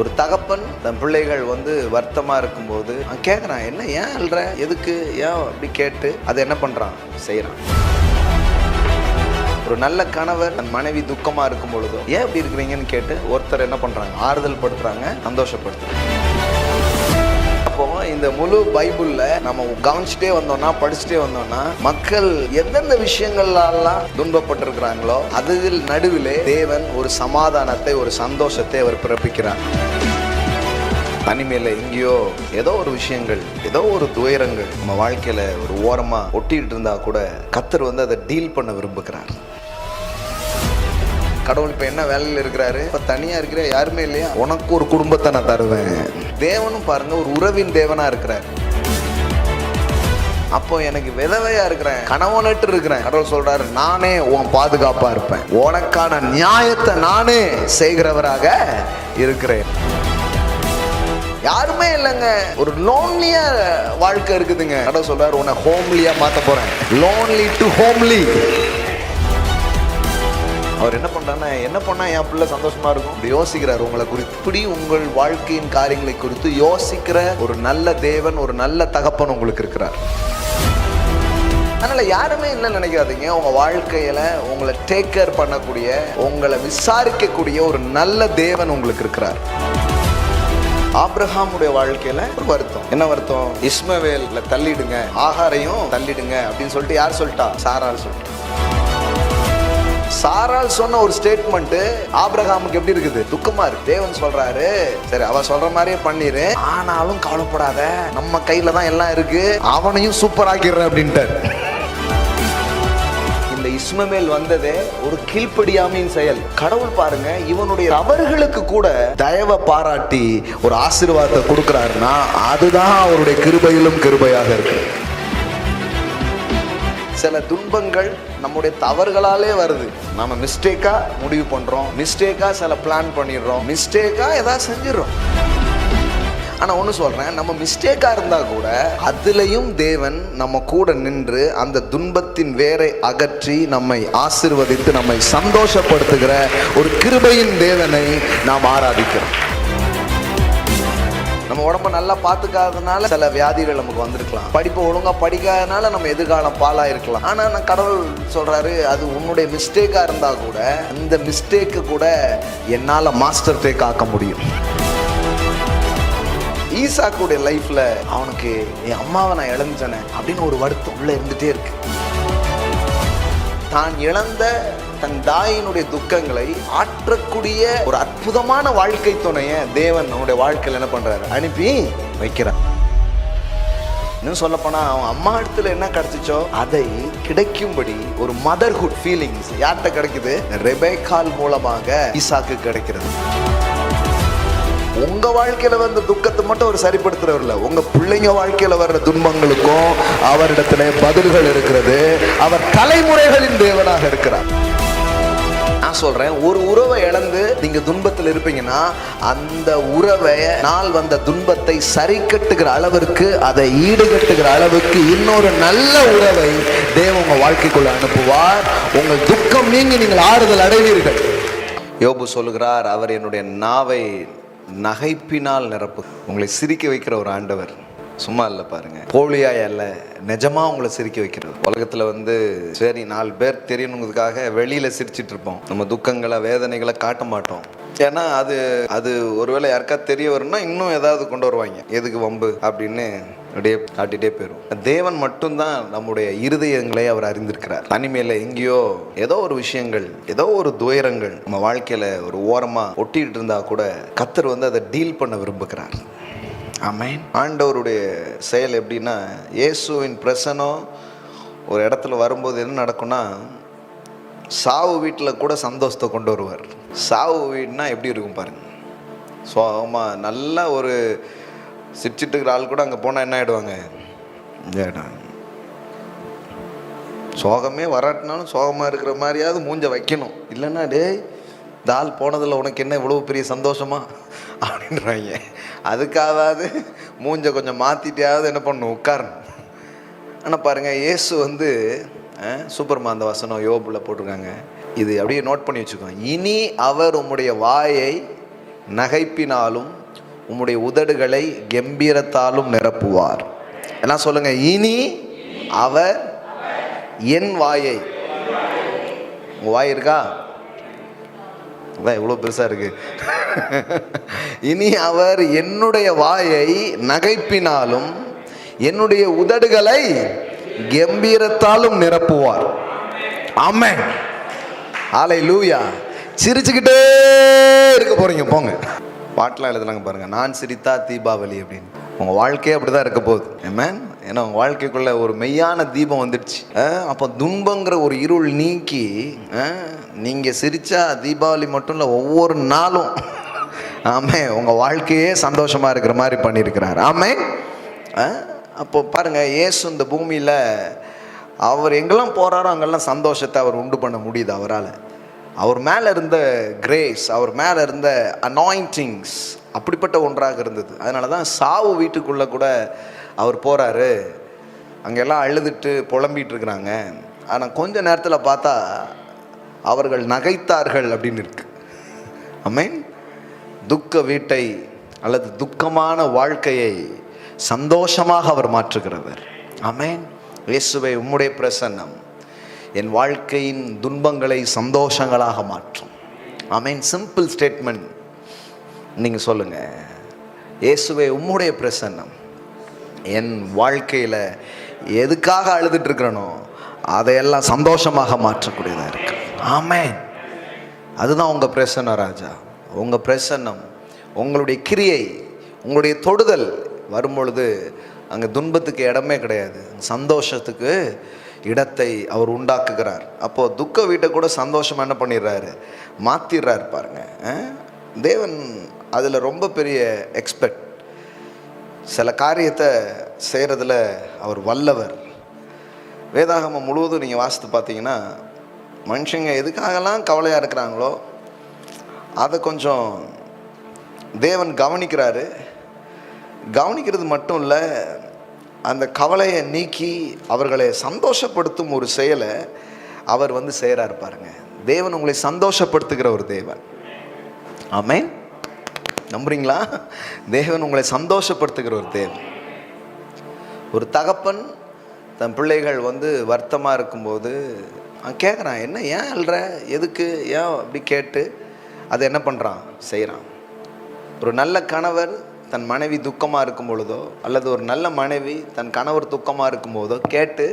ஒரு தகப்பன் தன் பிள்ளைகள் வருத்தமா இருக்கும்போது கேட்குறான், என்ன ஏன் அல்ற, எதுக்கு, ஏன் அப்படி கேட்டு அதை என்ன பண்றான், செய்யறான். ஒரு நல்ல கணவர் தன் மனைவி துக்கமா இருக்கும் பொழுதும் ஏன் இப்படி இருக்கிறீங்கன்னு கேட்டு ஒருத்தர் என்ன பண்றாங்க, ஆறுதல் படுத்துறாங்க, சந்தோஷப்படுத்துறாங்க. அப்போ இந்த முழு பைபிள்ல நம்ம கவனிச்சுட்டே வந்தோம்னா, படிச்சுட்டே வந்தோம்னா, மக்கள் எந்தெந்த விஷயங்கள்லாம் துன்பப்பட்டிருக்கிறாங்களோ அதில் நடுவிலே தேவன் ஒரு சமாதானத்தை, ஒரு சந்தோஷத்தை அவர் பிறப்பிக்கிறார். தனிமையில எங்கேயோ ஏதோ ஒரு விஷயங்கள், ஏதோ ஒரு துயரங்கள் நம்ம வாழ்க்கையில ஒரு ஓரமா ஒட்டிட்டு இருந்தா கூட கர்த்தர் அதை டீல் பண்ண விரும்புகிறார். கடவுள் இப்ப என்ன வேலையில் இருக்கிறாரு, இப்ப தனியா இருக்கிற, யாருமே இல்லையா, உனக்கு ஒரு குடும்பத்தை நான் தருவேன். தேவனும் பாருங்க ஒரு உறவின் தேவனா இருக்கிறார். அப்போ எனக்கு விதவையா இருக்கிறேன், கணவனட்டு இருக்கிறேன், கடவுள் சொல்றாரு, நானே உன் பாதுகாப்பா இருப்பேன், உனக்கான நியாயத்தை நானே செய்கிறவராக இருக்கிறேன். யாருமே இல்லைங்க, ஒரு லோன்லியா வாழ்க்கை இருக்குதுங்க. கடவுள் சொல்றாரு, உன்னை ஹோம்லியா மாத்த போறேன், லோன்லி டு ஹோம்லி. அவர் என்ன பண்றாருன்னா, என்ன பண்ணா என் பிள்ளை சந்தோஷமா இருக்கும், இப்படி யோசிக்கிறார் உங்களை குறித்து. இப்படி உங்கள் வாழ்க்கையின் காரியங்களை குறித்து யோசிக்கிற ஒரு நல்ல தேவன், ஒரு நல்ல தகப்பன் உங்களுக்கு இருக்கிறார். அதனால யாருமே இல்லைன்னு நினைக்காதீங்க. உங்க வாழ்க்கையில உங்களை டேக் கேர் பண்ணக்கூடிய, உங்களை விசாரிக்கக்கூடிய ஒரு நல்ல தேவன் உங்களுக்கு இருக்கிறார். ஆபிரகாமுடைய வாழ்க்கையில ஒரு வருத்தம், என்ன வருத்தம், இஸ்மவேல்ல தள்ளிடுங்க, ஆகாரையும் தள்ளிடுங்க அப்படின்னு சொல்லிட்டு யார் சொல்லிட்டா, சாராள் சொல்லிட்டா. சாராள் சொன்ன ஒரு ஸ்டேட்மெண்ட் ஆபிரகாமுக்கு எப்படி இருக்குது, துக்கமா இருக்கு. தேவன் சொல்றாரு, சரி அவ சொல்ற மாதிரியே பண்ணிரு, ஆனாலும் கவலைப்படாத, நம்ம கையில தான் எல்லாம் இருக்கு, அவனையும் சூப்பர் ஆக்கிடுறேன் அப்படின்ட்டார். இந்த இஸ்மவேல் வந்ததே ஒரு கீழ்ப்படியாமையின் செயல். கடவுள் பாருங்க, இவனுடைய தவறுகளுக்கு கூட தயவை பாராட்டி ஒரு ஆசீர்வாதத்தை கொடுக்கிறாருன்னா அதுதான் அவருடைய கிருபையிலும் கிருபையாக இருக்கு. சில துன்பங்கள் நம்முடைய தவறுகளாலே வருது. நம்ம மிஸ்டேக்கா முடிவு பண்றோம், மிஸ்டேக்கா சில பிளான் பண்ணிடுறோம், மிஸ்டேக்கா ஏதாவது செஞ்சிடறோம். ஆனா ஒண்ணு சொல்றேன், நம்ம மிஸ்டேக்கா இருந்தா கூட அதுலயும் தேவன் நம்ம கூட நின்று அந்த துன்பத்தின் வேரை அகற்றி நம்மை ஆசீர்வதித்து நம்மை சந்தோஷப்படுத்துகிற ஒரு கிருபையின் தேவனை நாம் ஆராதிக்கிறோம். நம்ம உடம்ப நல்லா பார்த்துக்காதனால சில வியாதிகள் நமக்கு வந்திருக்கலாம், படிப்பை ஒழுங்கா படிக்காதனால நம்ம எதிர்காலம் பாலா இருக்கலாம். ஆனா நான் கடவுள் சொல்றாரு, அது உன்னுடைய மிஸ்டேக்கா இருந்தா கூட அந்த மிஸ்டேக்கு கூட என்னால மாஸ்டர் டேக் ஆக்க முடியும். ஈசாக்குடைய லைஃப்ல அவனுக்கு என் அம்மாவை நான் இழந்தேனே அப்படின்னு ஒரு வருத்தம் உள்ள இருந்துட்டே இருக்கு. தான் இழந்த தன் தாயினுடைய துக்கங்களை ஆற்றக்கூடிய ஒரு அற்புதமான வாழ்க்கை துணைய தேவன் நம்முடைய வாழ்க்கையில் என்ன பண்றாரு, அனுப்பி வைக்கிறார். இன்னும் சொல்ல போனா அவன் அம்மா இடத்துல என்ன கிடைச்சிச்சோ அதை கிடைக்கும்படி ஒரு மதர்ஹுட் ஃபீலிங்ஸ் யார்கிட்ட கிடைக்குது, ரெபேக்காள் மூலமாக ஈசாக்கு கிடைக்கிறது. உங்க வாழ்க்கையில வந்த துக்கத்தை மட்டும் அவர் சரிப்படுத்துறவர் இல்ல, உங்க பிள்ளைங்க வாழ்க்கையில வர்ற துன்பங்களுக்கும் அவரிடத்துல பதில்கள் இருக்கிறது. அவர் தலைமுறைகளின் தேவனாக இருக்கிறார். நான் சொல்றேன், ஒரு உறவை இழந்து நீங்க துன்பத்தில் இருப்பீங்கன்னா அந்த உறவை நாள் வந்த துன்பத்தை சரி கட்டுகிற அளவிற்கு, அதை ஈடுகட்டுகிற அளவுக்கு இன்னொரு நல்ல உறவை தேவன் உங்க வாழ்க்கைக்குள்ள அனுப்புவார். உங்கள் துக்கம் நீங்கி நீங்கள் ஆறுதல் அடைவீர்கள். யோபு சொல்லுகிறார், அவர் என்னுடைய நாவை நகைப்பினால் நிரப்பு. உங்களை சிரிக்க வைக்கிற ஒரு ஆண்டவர், சும்மா இல்லை பாருங்க, போலியா அல்ல, நிஜமா உங்களை சிரிக்க வைக்கிறது. உலகத்துல சரி 4 பேர் தெரியணுங்கிறதுக்காக வெளியில சிரிச்சிட்டு இருப்போம், நம்ம துக்கங்களை வேதனைகளை காட்ட மாட்டோம். ஏன்னா அது அது ஒருவேளை யாருக்கா தெரிய வரும்னா இன்னும் ஏதாவது கொண்டு வருவாங்க, எதுக்கு வம்பு அப்படின்னு அப்படியே காட்டிகிட்டே போயிடும். தேவன் மட்டும்தான் நம்முடைய இருதயங்களை அவர் அறிந்திருக்கிறார். தனிமையில எங்கேயோ ஏதோ ஒரு விஷயங்கள், ஏதோ ஒரு துயரங்கள் நம்ம வாழ்க்கையில ஒரு ஓரமா ஒட்டிட்டு இருந்தா கூட கர்த்தர் அதை டீல் பண்ண விரும்புகிறார். ஆமென். ஆண்டவருடைய செயல் எப்படின்னா, இயேசுவின் பிரசனம் ஒரு இடத்துல வரும்போது என்ன நடக்கும்னா, சாவு வீட்டில் கூட சந்தோஷத்தை கொண்டு வருவார். சாவு வீடுனா எப்படி இருக்கும் பாருங்க, சோகமா நல்லா ஒரு சிரிச்சிட்டு இருக்கிற ஆள் கூட அங்கே போனால் என்ன ஆகிடுவாங்க, சோகமே வராட்டினாலும் சோகமாக இருக்கிற மாதிரியாவது மூஞ்ச வைக்கணும், இல்லைன்னா டேய் தால் போனதில் உனக்கு என்ன இவ்வளோ பெரிய சந்தோஷமா அப்படின்றாங்க. அதுக்காவது மூஞ்ச கொஞ்சம் மாற்றிட்டாவது என்ன பண்ணணும், உட்காரணும். ஆனால் பாருங்கள், இயேசு சூப்பர்மா அந்த வசனம் யோபுல போட்டிருக்காங்க, இது அப்படியே நோட் பண்ணி வச்சுக்கோங்க. இனி அவர் உம்முடைய வாயை நகைப்பினாலும் உம்முடைய உதடுகளை கம்பீரத்தாலும் நிரப்புவார். எல்லாம் சொல்லுங்க, இனி அவர் என் வாயை. உங்க வாய் இருக்கா? அதான் எவ்வளோ பெருசா இருக்கு. இனி அவர் என்னுடைய வாயை நகைப்பினாலும் என்னுடைய உதடுகளை கம்பீரத்தாலும் நிரப்புவார். ஆமென். ஹல்லேலூயா. சிரிச்சுக்கிட்டே இருக்க போறீங்க. போங்க, பாட்டெலாம் எழுதுனாங்க பாருங்க, நான் சிரித்தா தீபாவளி அப்படின்னு. உங்க வாழ்க்கையே அப்படிதான் இருக்க போகுது. ஆமென். ஏன்னா உங்க வாழ்க்கைக்குள்ள ஒரு மெய்யான தீபம் வந்துடுச்சு. அப்போ துன்பங்கிற ஒரு இருள் நீக்கி நீங்க சிரிச்சா தீபாவளி மட்டும் இல்லை, ஒவ்வொரு நாளும் ஆமே உங்க வாழ்க்கையே சந்தோஷமா இருக்கிற மாதிரி பண்ணியிருக்கிறார். ஆமே. அப்போ பாருங்க, இயேசு இந்த பூமியில அவர் எங்கெல்லாம் போறாரோ அங்கெல்லாம் சந்தோஷத்தை அவர் உண்டு பண்ண முடியுது அவரால். அவர் மேலே இருந்த கிரேஸ், அவர் மேலே இருந்த அனாயிண்டிங்ஸ் அப்படிப்பட்ட ஒன்றாக இருந்தது. அதனால தான் சாவு வீட்டுக்குள்ளே கூட அவர் போகிறாரு. அங்கெல்லாம் அழுதுட்டு புலம்பிகிட்டு இருக்கிறாங்க. ஆனால் கொஞ்ச நேரத்தில் பார்த்தா அவர்கள் நகைத்தார்கள் அப்படின்னு இருக்கு. ஆமென். துக்க வீட்டை அல்லது துக்கமான வாழ்க்கையை சந்தோஷமாக அவர் மாற்றுகிறவர். ஆமென். இயேசுவே, உம்முடைய பிரசன்னம் என் வாழ்க்கையின் துன்பங்களை சந்தோஷங்களாக மாற்றும். ஆமென். Simple statement. நீங்கள் சொல்லுங்கள், இயேசுவே, உம்முடைய பிரசன்னம் என் வாழ்க்கையில் எதுக்காக அழுதுட்டு இருக்கிறனோ அதையெல்லாம் சந்தோஷமாக மாற்றக்கூடியதாக இருக்கு. ஆமென். அதுதான் உங்கள் பிரசன்னம் ராஜா. உங்கள் பிரசன்னம், உங்களுடைய கிரியை, உங்களுடைய தொடுதல் வரும்பொழுது அங்கே துன்பத்துக்கு இடமே கிடையாது, சந்தோஷத்துக்கு இடத்தை அவர் உண்டாக்குகிறார். அப்போது துக்க வீட்டை கூட சந்தோஷமாக என்ன பண்ணிடுறாரு, மாற்றிடுறாரு. பாருங்க, தேவன் அதில் ரொம்ப பெரிய எக்ஸ்பெக்ட். சில காரியத்தை செய்கிறதுல அவர் வல்லவர். வேதாகமம் முழுவதும் நீங்கள் வாசித்து பார்த்தீங்கன்னா, மனுஷங்க எதுக்காகலாம் கவலையாக இருக்கிறாங்களோ அதை கொஞ்சம் தேவன் கவனிக்கிறாரு. கவனிக்கிறது மட்டும் இல்லை, அந்த கவலையை நீக்கி அவர்களை சந்தோஷப்படுத்தும் ஒரு செயலை அவர் செய்கிறார். பாருங்க, தேவன் உங்களை சந்தோஷப்படுத்துகிற ஒரு தேவன். ஆமென். நம்புறீங்களா? தேவன் உங்களை சந்தோஷப்படுத்துகிற ஒரு தேவன். ஒரு தகப்பன் தன் பிள்ளைகள் வருத்தமாக இருக்கும்போது கேட்குறான், என்ன, ஏன் அல்ற, எதுக்கு, ஏன் அப்படி கேட்டு அதை என்ன பண்ணுறான், செய்கிறான். ஒரு நல்ல கணவர் தன் மனைவி துக்கமாக இருக்கும் பொழுதோ, அல்லது ஒரு நல்ல மனைவி தன் கணவர் துக்கமாக இருக்கும் போதோ கேட்டு,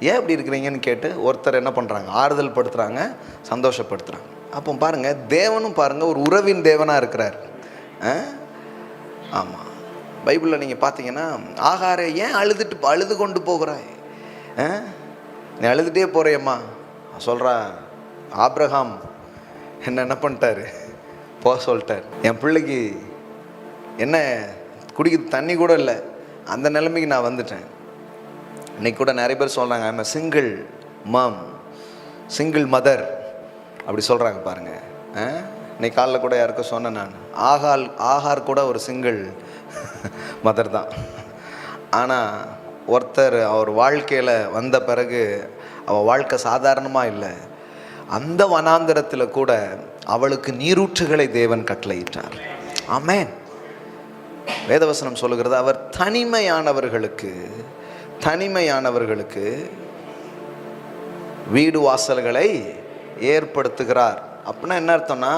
ஏன் இப்படி இருக்கிறீங்கன்னு கேட்டு ஒருத்தர் என்ன பண்ணுறாங்க, ஆறுதல் படுத்துகிறாங்க, சந்தோஷப்படுத்துகிறாங்க. அப்போ பாருங்கள், தேவனும் பாருங்கள் ஒரு உறவின் தேவனாக இருக்கிறார். ஆமாம். பைபிளில் நீங்கள் பார்த்தீங்கன்னா, ஆகாரே ஏன் அழுது கொண்டு போகிறாய், நீ அழுதுகிட்டே போகிறேம்மா சொல்கிறா. ஆபிரகாம் என்ன பண்ணிட்டாரு, போக சொல்லிட்டார். என் பிள்ளைக்கு என்ன குடிக்க தண்ணி கூட இல்லை, அந்த நிலைமைக்கு நான் வந்துட்டேன். இன்னைக்கு கூட நிறைய பேர் சொல்கிறாங்க, I'm single mom, single mother அப்படி சொல்கிறாங்க. பாருங்கள், இன்னைக்கு காலையில் கூட யாருக்கும் சொன்னேன் நான், ஆகார் கூட ஒரு சிங்கிள் மதர் தான். ஆனால் ஒருத்தர் அவர் வாழ்க்கையில் வந்த பிறகு அவள் வாழ்க்கை சாதாரணமாக இல்லை. அந்த வனாந்தரத்தில் கூட அவளுக்கு நீரூற்றுகளை தேவன் கட்டளையிட்டார். ஆமென். வேதவசனம் சொல்லுகிறது, அவர் தனிமையானவர்களுக்கு வீடு வாசல்களை ஏற்படுத்துகிறார். அப்படின்னா என்ன அர்த்தம்னா,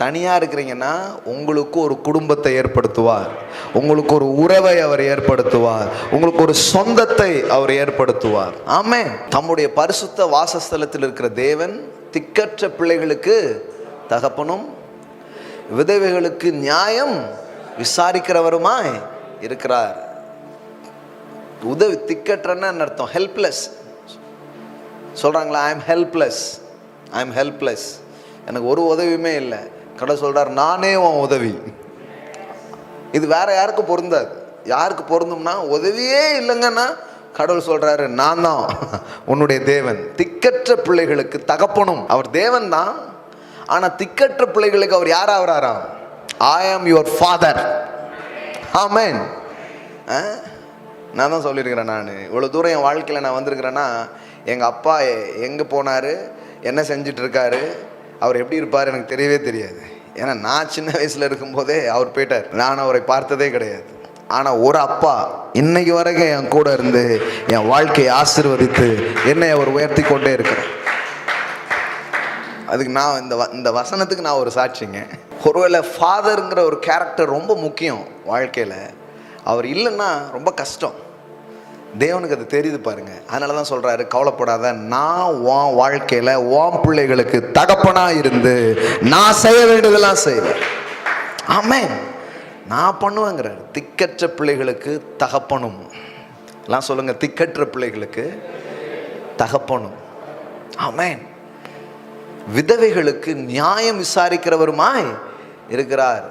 தனியாக இருக்கிறீங்கன்னா உங்களுக்கு ஒரு குடும்பத்தை ஏற்படுத்துவார், உங்களுக்கு ஒரு உறவை அவர் ஏற்படுத்துவார், உங்களுக்கு ஒரு சொந்தத்தை அவர் ஏற்படுத்துவார். ஆமென். தம்முடைய பரிசுத்த வாசஸ்தலத்தில் இருக்கிற தேவன் திக்கற்ற பிள்ளைகளுக்கு தகப்பனும் விதவைகளுக்கு நியாயம் விசாரிக்கிறவருமாய் இருக்கிறார். உதவி, திக்கற்றன்னா அர்த்தம் ஹெல்ப்லெஸ். சொல்கிறாங்களா, ஐ எம் ஹெல்ப்லெஸ், எனக்கு ஒரு உதவியுமே இல்லை. கடவுள் சொல்கிறார், நானே உன் உதவி. இது வேற யாருக்கும் பொருந்தாது. யாருக்கு பொருந்தும்னா, உதவியே இல்லைங்கன்னா கடவுள் சொல்கிறாரு, நான் தான் உன்னுடைய தேவன். திக்கற்ற பிள்ளைகளுக்கு தகப்பனும் அவர் தேவன் தான். ஆனால் திக்கற்ற பிள்ளைகளுக்கு அவர் யார் ஆகிறாராம், ஐ ஆம் யுவர் ஃபாதர். ஆமென். நான் தான் சொல்லியிருக்கிறேன், நான் இவ்வளோ தூரம் என் வாழ்க்கையில் நான் வந்திருக்கிறேன்னா, எங்கள் அப்பா எங்கே போனார், என்ன செஞ்சிட்ருக்காரு, அவர் எப்படி இருப்பார் எனக்கு தெரியவே தெரியாது. ஏன்னா நான் சின்ன வயசில் இருக்கும்போதே அவர் போயிட்டார், நான் அவரை பார்த்ததே கிடையாது. ஆனால் ஒரு அப்பா இன்னைக்கு வரைக்கும் என் கூட இருந்து என் வாழ்க்கையை ஆசீர்வதித்து என்னை அவர் உயர்த்தி கொண்டே இருக்கிறார். அதுக்கு நான் இந்த வசனத்துக்கு நான் ஒரு சாட்சிங்க. ஒருவேளை ஃபாதருங்கிற ஒரு கேரக்டர் ரொம்ப முக்கியம் வாழ்க்கையில். அவர் இல்லைன்னா ரொம்ப கஷ்டம். தேவனுக்கு அது தெரியுது பாருங்க. அதனால தான் சொல்கிறாரு, கவலைப்படாத, நான் உன் வாழ்க்கையில் உன் பிள்ளைகளுக்கு தகப்பனாக இருந்து நான் செய்ய வேண்டியதெல்லாம் செய்வேன். ஆமென். நான் பண்ணுவேங்கிறார். திக்கற்ற பிள்ளைகளுக்கு தகப்பனும் எல்லாம் சொல்லுங்க, திக்கற்ற பிள்ளைகளுக்கு தகப்பனும். ஆமென். விதவைகளுக்கு நியாயம் விசாரிக்கிறவருமாய் இருக்கிறார்.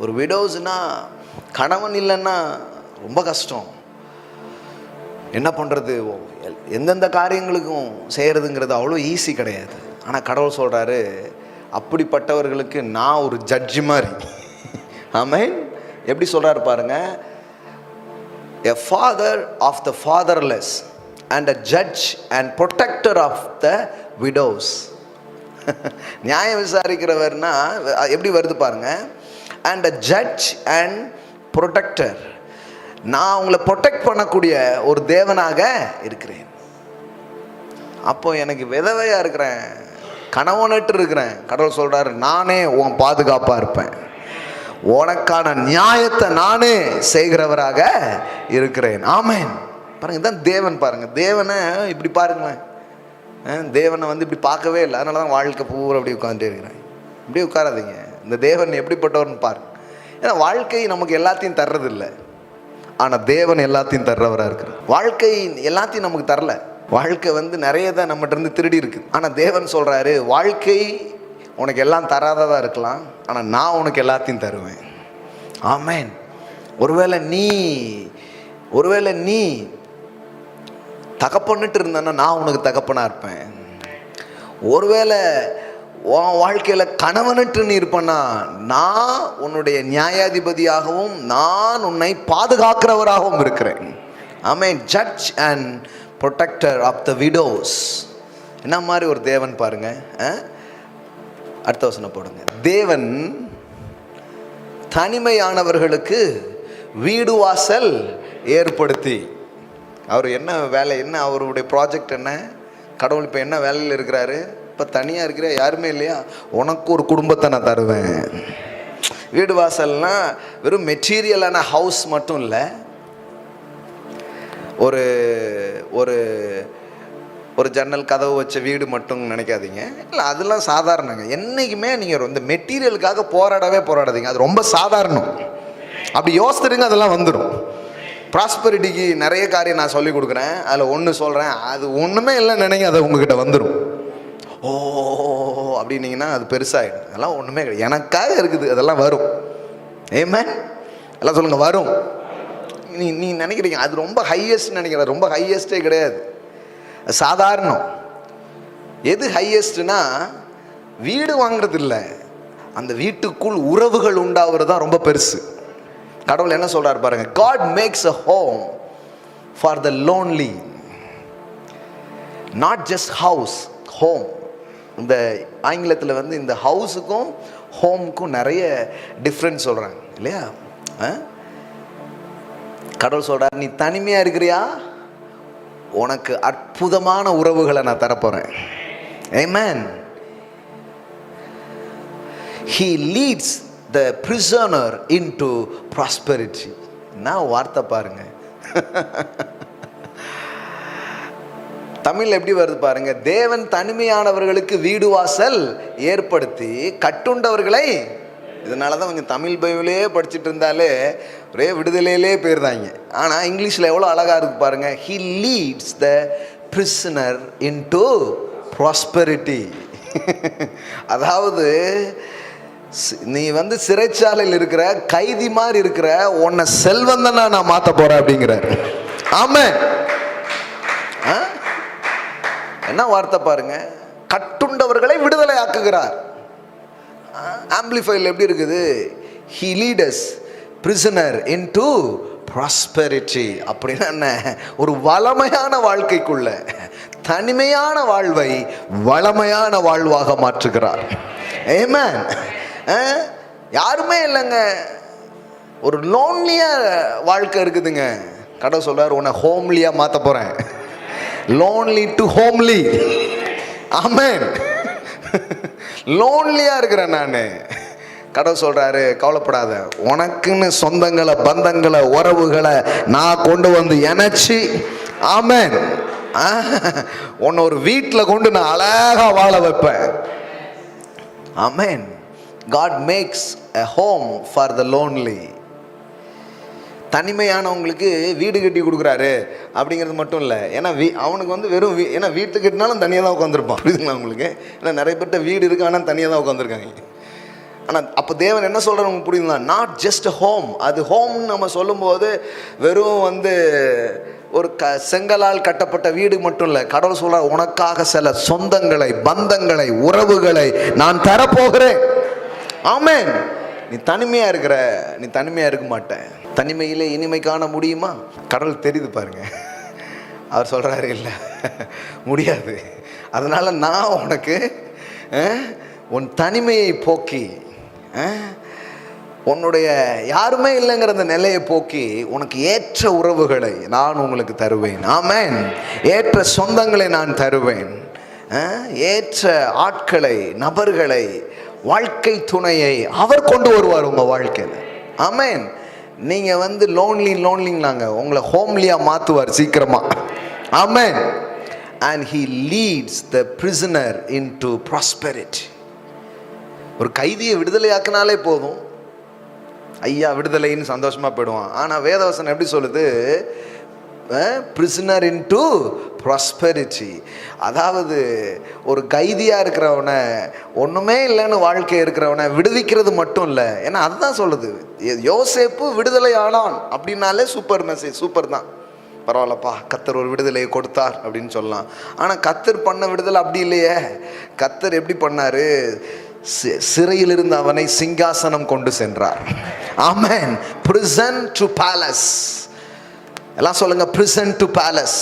ஒரு விடோஸ்னா கணவன் இல்லைன்னா ரொம்ப கஷ்டம். என்ன பண்ணுறது, எந்தெந்த காரியங்களுக்கும் செய்கிறதுங்கிறது அவ்வளோ ஈஸி கிடையாது. ஆனால் கடவுள் சொல்கிறாரு, அப்படிப்பட்டவர்களுக்கு நான் ஒரு ஜட்ஜி மாதிரி. ஆமென். எப்படி சொல்கிறாரு பாருங்க, a father of the fatherless and a judge and protector of the widows. நியாயம் விசாரிக்கிறவர்னா எப்படி வருது பாருங்க, and a judge and protector. நான் உங்களை ப்ரொடெக்ட் பண்ணக்கூடிய ஒரு தேவனாக இருக்கிறேன். அப்போ எனக்கு விதவையா இருக்கிறேன், கணவனற்று இருக்கிறேன், கடவுள் சொல்றாரு, நானே உன் பாதுகாப்பா இருப்பேன், உனக்கான நியாயத்தை நானே செய்கிறவராக இருக்கிறேன். ஆமென். பாருங்க, இதுதான் தேவன். பாருங்க, தேவனை இப்படி பாருங்களேன். தேவனை இப்படி பார்க்கவே இல்லை. அதனால தான் வாழ்க்கை பூரா அப்படி உட்காந்துட்டே இருக்கிறேன். இப்படி உட்காராதீங்க. இந்த தேவன் எப்படிப்பட்டவர்னு பாருங்க. ஏன்னா வாழ்க்கை நமக்கு எல்லாத்தையும் தர்றதில்லை, ஆனால் தேவன் எல்லாத்தையும் தர்றவராக இருக்கிறார். வாழ்க்கை எல்லாத்தையும் நமக்கு தரல. வாழ்க்கை நிறைய தான் நம்மகிட்ட இருந்து திருடி இருக்குது. ஆனால் தேவன் சொல்கிறாரு, வாழ்க்கை உனக்கு எல்லாம் தராததாக இருக்கலாம், ஆனால் நான் உனக்கு எல்லாத்தையும் தருவேன். ஆமென். ஒருவேளை நீ தகப்பன்னுட்டு இருந்தேன்னா நான் உனக்கு தகப்பனாக இருப்பேன். ஒருவேளை உன் வாழ்க்கையில் கணவனுட்டு நீ இருப்பேன்னா நான் உன்னுடைய நியாயாதிபதியாகவும் நான் உன்னை பாதுகாக்கிறவராகவும் இருக்கிறேன். ஆமென். Judge and protector of the widows. என்ன மாதிரி ஒரு தேவன் பாருங்க. அடுத்த வசனம் போடுங்க. தேவன் தனிமையானவர்களுக்கு வீடு வாசல் ஏற்படுத்தி. அவர் என்ன வேலை, என்ன அவருடைய ப்ராஜெக்ட் என்ன? கடவுள் இப்போ என்ன வேலையில் இருக்கிறாரு? இப்போ தனியாக இருக்கிற, யாருமே இல்லையா, உனக்கு ஒரு குடும்பத்தை நான் தருவேன். வீடு வாசல்னா வெறும் மெட்டீரியலான ஹவுஸ் மட்டும் இல்லை, ஒரு ஒரு ஒரு ஜன்னல் கதவு வச்ச வீடு மட்டும் நினைக்காதீங்க. இல்லை, அதெல்லாம் சாதாரணங்க. என்றைக்குமே நீங்கள் இந்த மெட்டீரியலுக்காக போராடாதீங்க. அது ரொம்ப சாதாரணம். அப்படி யோசித்துடுங்க, அதெல்லாம் வந்துடும். ப்ராஸ்பரிட்டிக்கு நிறைய காரியம் நான் சொல்லி கொடுக்குறேன். அதில் ஒன்று சொல்கிறேன், அது ஒன்றுமே இல்லைன்னு நினைங்க, அது உங்ககிட்ட வந்துடும். ஓ அப்படின்னீங்கன்னா அது பெருசாகிடும். அதெல்லாம் ஒன்றுமே கிடையாது, எனக்காக இருக்குது, அதெல்லாம் வரும். ஏமே எல்லாம் சொல்லுங்கள், வரும். நீ நினைக்கிறீங்க அது ரொம்ப ஹையஸ்ட் நினைக்கிற, ரொம்ப ஹையஸ்டே கிடையாது, சாதாரணம். எது ஹையஸ்ட்னா வீடு வாங்குறது இல்லை, அந்த வீட்டுக்குள் உறவுகள் உண்டாகிறது தான் ரொம்ப பெருசு. கடவுள் என்ன சொல்றாரு பாருங்க, God makes a home for the lonely, not just house, home. இந்த ஆங்கிலத்தில் இந்த ஹவுஸுக்கும் ஹோமுக்கும் நிறைய டிஃப்ரென்ஸ் சொல்றாங்க இல்லையா? கடவுள் சொல்றாரு, நீ தனிமையா இருக்கிறியா, உனக்கு அற்புதமான உறவுகளை நான் தரப்போறேன். Amen. He leads the prisoner into prosperity. நான் வார்த்தை பாருங்க, தமிழ் எப்படி வருது பாருங்க. தேவன் தனிமையானவர்களுக்கு வீடு வாசல் ஏற்படுத்தி கட்டுண்டவர்களை. இதனால தான் கொஞ்சம் தமிழ் பைபிளே படிச்சுட்டு இருந்தாலே ஒரே விடுதலையிலே போயிருந்தாங்க. ஆனால் இங்கிலீஷில் எவ்வளோ அழகாக இருக்கு பாருங்க. He leads the prisoner into prosperity. அதாவது நீ சிறைச்சாலையில் இருக்கிற கைதி மாதிரி இருக்கிற உன்னை செல்வந்தனா நான் மாற்ற போறேன் அப்படிங்கிறார். ஆமென். என்ன வார்த்தை பாருங்க, கட்டுண்டவர்களை விடுதலை ஆக்குகிறார். ஆம்பிளிஃபைல் எப்படி இருக்குது, he leads us prisoner into prosperity. அப்படின்னா என்ன, ஒரு வளமையான வாழ்க்கைக்குள்ள தனிமையான வாழ்வை வளமையான வாழ்வாக மாற்றுகிறார். ஆமென். யாருமே இல்லைங்க. ஒரு லோன்லியா வாழ்க்கை இருக்குதுங்க. கடவுள் சொல்றாரு, உன்னை ஹோம்லியா மாத்த போறேன். Lonely to homely. ஆமென். லோன்லியா இருக்கிறேன் நான். கடவுள் சொல்றாரு, கவலைப்படாத, உனக்குன்னு சொந்தங்களை, பந்தங்களை, உறவுகளை நான் கொண்டு வந்து இணைச்சு, ஆமென், உன்னை ஒரு வீட்டில் கொண்டு நான் அழகா வாழ வைப்பேன். ஆமென். God makes a home for the lonely. தனிமையானவங்களுக்கு வீடு கட்டி கொடுக்குறாரு அப்படிங்கிறது மட்டும் இல்லை. ஏன்னா அவனுக்கு வந்து வெறும் ஏன்னா வீட்டு கட்டினாலும் தனியாக தான் உட்காந்துருப்பான். புரியுதுங்களா உங்களுக்கு? ஏன்னா நிறைய பேர்ட்ட வீடு இருக்கு, ஆனால் தனியாக தான் உட்காந்துருக்காங்க. ஆனால் அப்போ தேவன் என்ன சொல்கிறார் உங்களுக்கு புரியுதுங்களா? Not just home. அது ஹோம்னு நம்ம சொல்லும்போது வெறும் வந்து ஒரு செங்கலால் கட்டப்பட்ட வீடு மட்டும் இல்லை. கடவுள் சொல்கிறார், உனக்காக சில சொந்தங்களை, பந்தங்களை, உறவுகளை நான் தரப்போகிறேன். ஆமென். நீ தனிமையாக இருக்கிற, நீ தனிமையாக இருக்க மாட்டேன். தனிமையிலே இனிமை காண முடியுமா? கடவுள் தெரியுது பாருங்க. அவர் சொல்கிறாரு, இல்லை முடியாது. அதனால் நான் உனக்கு உன் தனிமையை போக்கி, உன்னுடைய யாருமே இல்லைங்கிற அந்த நிலையை போக்கி உனக்கு ஏற்ற உறவுகளை நான் உங்களுக்கு தருவேன். ஆமென். ஏற்ற சொந்தங்களை நான் தருவேன். ஏற்ற ஆட்களை, நபர்களை, வாழ்க்கை துணையை அவர் கொண்டு வருவார் உங்கள் வாழ்க்கையில். ஆமென். நீங்கள் வந்து லோன்லிங்களாங்க, உங்களை ஹோம்லியாக மாற்றுவார் சீக்கிரமா. ஆமென். And he leads the prisoner into prosperity. ஒரு கைதியை விடுதலையாக்கினாலே போதும், ஐயா விடுதலைன்னு சந்தோஷமாக போயிடுவான். ஆனால் வேதவசனம் எப்படி சொல்லுது? prisoner into prosperity. அதாவது ஒரு கைதியாக இருக்கிறவனை, ஒன்றுமே இல்லைன்னு வாழ்க்கை இருக்கிறவனை விடுவிக்கிறது மட்டும் இல்லை. ஏன்னா அதுதான் சொல்லுது, யோசேப்பு விடுதலை ஆனான் அப்படின்னாலே சூப்பர் மெசேஜ், சூப்பர் தான், பரவாயில்லப்பா, கர்த்தர் ஒரு விடுதலையை கொடுத்தார் அப்படின்னு சொல்லலாம். ஆனால் கர்த்தர் பண்ண விடுதலை அப்படி இல்லையே. கர்த்தர் எப்படி பண்ணாரு? சிறையில் இருந்த அவனை சிங்காசனம் கொண்டு சென்றார். ஆமென். prison to palace. எல்லாம் சொல்லுங்க, prison to palace.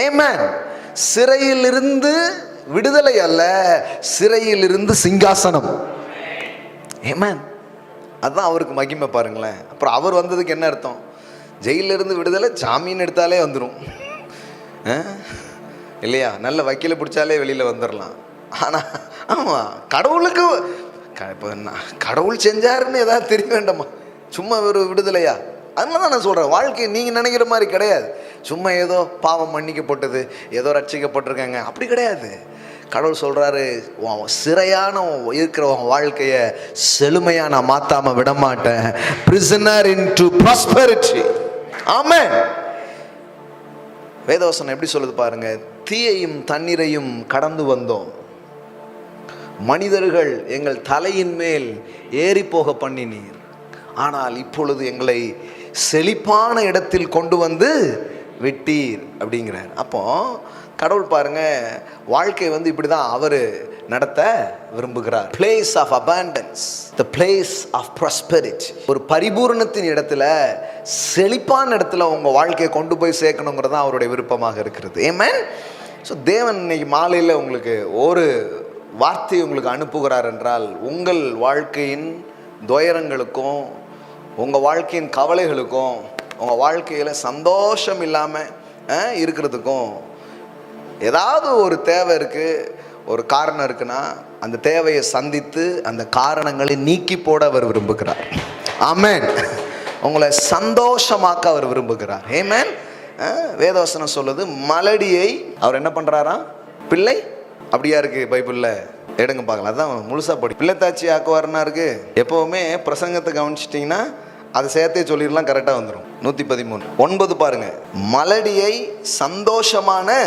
ஆமென். சிறையில் இருந்து விடுதலை அல்ல, சிறையில் இருந்து சிங்காசனம். ஆமென். அதுதான் அவருக்கு மகிமை பாருங்களேன். அப்புறம் அவர் வந்ததுக்கு என்ன அர்த்தம்? ஜெயிலிருந்து விடுதலை ஜாமீன் எடுத்தாலே வந்துடும் இல்லையா? நல்ல வக்கீலை பிடிச்சாலே வெளியில் வந்துடலாம். ஆனால் ஆமாம், கடவுளுக்கு இப்போ கடவுள் செஞ்சாருன்னு ஏதாவது தெரிய வேண்டாமா? சும்மா ஒரு விடுதலையா? அதனால தான் நான் சொல்கிறேன், வாழ்க்கை நீங்கள் நினைக்கிற மாதிரி கிடையாது. சும்மா ஏதோ பாவம் மன்னிக்கப்பட்டது, ஏதோ ரட்சிக்கப்பட்டிருக்காங்க, அப்படி கிடையாது. கடவுள் சொல்கிறாரு, சிறையான இருக்கிற வாழ்க்கையை செழுமையாக நான் மாற்றாமல் விடமாட்டேன். prisoner into prosperity. ஆமென். வேதவசனம் எப்படி சொல்லுது பாருங்க, தீயையும் தண்ணீரையும் கடந்து வந்தோம், மனிதர்கள் எங்கள் தலையின் மேல் ஏறி போக பண்ணினீர், ஆனால் இப்பொழுது எங்களை செழிப்பான இடத்தில் கொண்டு வந்து விட்டீர் அப்படிங்கிறார். அப்போ கடவுள் பாருங்க, வாழ்க்கை வந்து இப்படி தான் அவர் நடத்த விரும்புகிறார். Place of abundance, the place of prosperity. ஒரு பரிபூரணத்தின் இடத்துல, செழிப்பான இடத்துல உங்கள் வாழ்க்கையை கொண்டு போய் சேர்க்கணுங்கிறது தான் அவருடைய விருப்பமாக இருக்கிறது. ஆமென். ஸோ தேவன் இன்னைக்கு மாலையில் உங்களுக்கு ஒரு வார்த்தை உங்களுக்கு அனுப்புகிறார் என்றால், உங்கள் வாழ்க்கையின் துயரங்களுக்கும், உங்கள் வாழ்க்கையின் கவலைகளுக்கும், உங்கள் வாழ்க்கையில் சந்தோஷம் இல்லாமல் இருக்கிறதுக்கும் ஏதாவது ஒரு தேவை இருக்குது, ஒரு காரணம் இருக்குன்னா அந்த தேவையை சந்தித்து அந்த காரணங்களை நீக்கி போட அவர் விரும்புகிறார். ஆமென். உங்களை சந்தோஷமாக்க அவர் விரும்புகிறார். ஆமென். வேதவசனம் சொல்லுது, மலடியை அவர் என்ன பண்ணுறாராம்? பிள்ளை அப்படியா இருக்கு பைபிளில், எடுங்க பார்க்கலாம். அதான் முழுசாக படி. பிள்ளைத்தாச்சி ஆக்குவார்னா இருக்கு. எப்போவுமே பிரசங்கத்தை கவனிச்சிட்டிங்கன்னா அதை சேர்த்தே சொல்லிடலாம், கரெக்டாக வந்துடும். 113:9 பாருங்க. மலடியை சந்தோஷமான,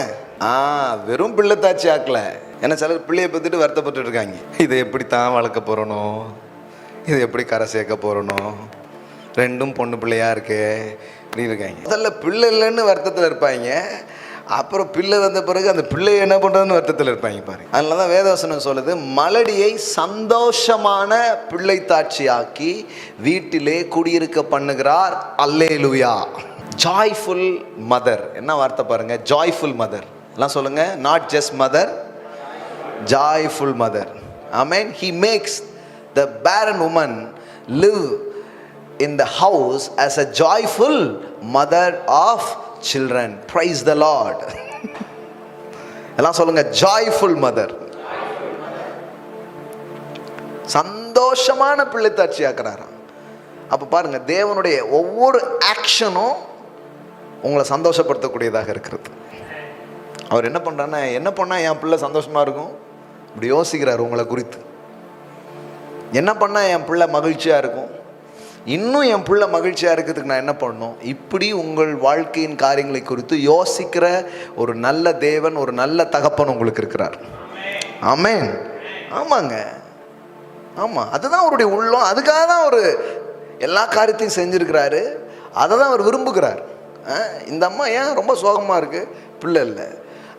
வெறும் பிள்ளைத்தாச்சி ஆக்கல. ஏன்னா சிலர் பிள்ளையை பற்றிட்டு வருத்தப்பட்டு இருக்காங்க. இதை எப்படி தான் வளர்க்க போகிறனோ, இதை எப்படி கரை சேர்க்க போகிறனோ, ரெண்டும் பொண்ணு பிள்ளையா இருக்கு அப்படின்னு இருக்காங்க. முதல்ல பிள்ளை இல்லைன்னு வருத்தத்தில் இருப்பாங்க, அப்புறம் பிள்ளை வந்த பிறகு அந்த பிள்ளை என்ன பண்ணுறதுன்னு வருத்தத்தில் இருப்பாங்க பாருங்க. அதனால தான் வேதவசனம் சொல்லுது, மலடியை சந்தோஷமான பிள்ளைத்தாட்சி ஆக்கி வீட்டிலே குடியிருக்க பண்ணுகிறார். அல்லேலூயா. Joyful mother. என்ன வார்த்தை பாருங்க, ஜாய்ஃபுல் மதர். எல்லாம் சொல்லுங்க, not just mother, joyful mother. ஆமென். He makes the barren woman live in the house as a joyful mother of children. Praise the Lord. எல்லாம் சொல்லுங்க, joyful mother. சந்தோஷமான பிள்ளைத்தாட்சி ஆக்குறாராம். அப்ப பாருங்க, தேவனுடைய ஒவ்வொரு ஆக்ஷனும் உங்களை சந்தோஷப்படுத்தக்கூடியதாக இருக்கிறது. அவர் என்ன பண்றாருன்னா, என்ன பண்ணா என் பிள்ளை சந்தோஷமா இருக்கும், இப்படி யோசிக்கிறார் உங்களை குறித்து. என்ன பண்ணா என் பிள்ளை மகிழ்ச்சியா இருக்கும், இன்னும் என் பிள்ளை மகிழ்ச்சியா இருக்கிறதுக்கு நான் என்ன பண்ணணும், இப்படி உங்கள் வாழ்க்கையின் காரியங்களை குறித்து யோசிக்கிற ஒரு நல்ல தேவன், ஒரு நல்ல தகப்பன் உங்களுக்கு இருக்கிறார். ஆமென். ஆமாங்க, ஆமா, அதுதான் அவருடைய உள்ளம். அதுக்காக தான் அவர் எல்லா காரியத்தையும் செஞ்சிருக்கிறாரு. அதை தான் அவர் விரும்புகிறார். இந்த அம்மா ஏன் ரொம்ப சோகமா இருக்கு, பிள்ளை இல்லை.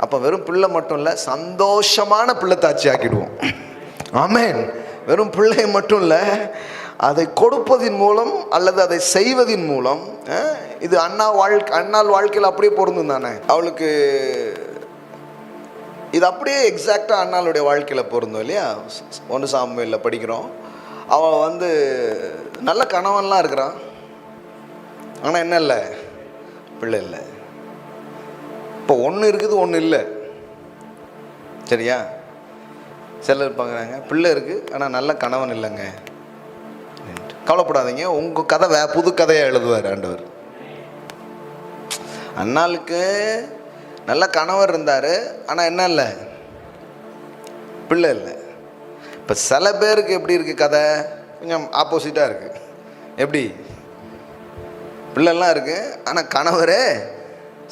அப்ப வெறும் பிள்ளை மட்டும் இல்லை, சந்தோஷமான பிள்ளைத்தாட்சி ஆக்கிடுவோம். ஆமென். வெறும் பிள்ளை மட்டும் இல்லை, அதை கொடுப்பதின் மூலம் அல்லது அதை செய்வதின் மூலம். இது அண்ணாள் வாழ்க்கையில் அப்படியே பொருந்தும் தானே. அவளுக்கு இது அப்படியே எக்ஸாக்டாக அண்ணாளுடைய வாழ்க்கையில் பொருந்தும் இல்லையா. 1 சாமுவேலில் படிக்கிறோம். அவன் நல்ல கணவன்லாம் இருக்கிறான், ஆனால் என்ன இல்லை, பிள்ளை இல்லை. இப்போ ஒன்று இருக்குது, ஒன்று இல்லை. சரியா? சிலர் பார்க்குறாங்க, பிள்ளை இருக்குது ஆனால் நல்ல கணவன் இல்லைங்க. கவலைப்படாதீங்க, உங்கள் கதை புது கதையாக எழுதுவார் ஆண்டவர். அண்ணாளுக்கு நல்ல கணவர் இருந்தார், ஆனால் என்ன இல்லை, பிள்ளை இல்லை. இப்போ சில பேருக்கு எப்படி இருக்குது கதை, கொஞ்சம் ஆப்போசிட்டாக இருக்குது. எப்படி, பிள்ளைலாம் இருக்குது ஆனால் கணவரே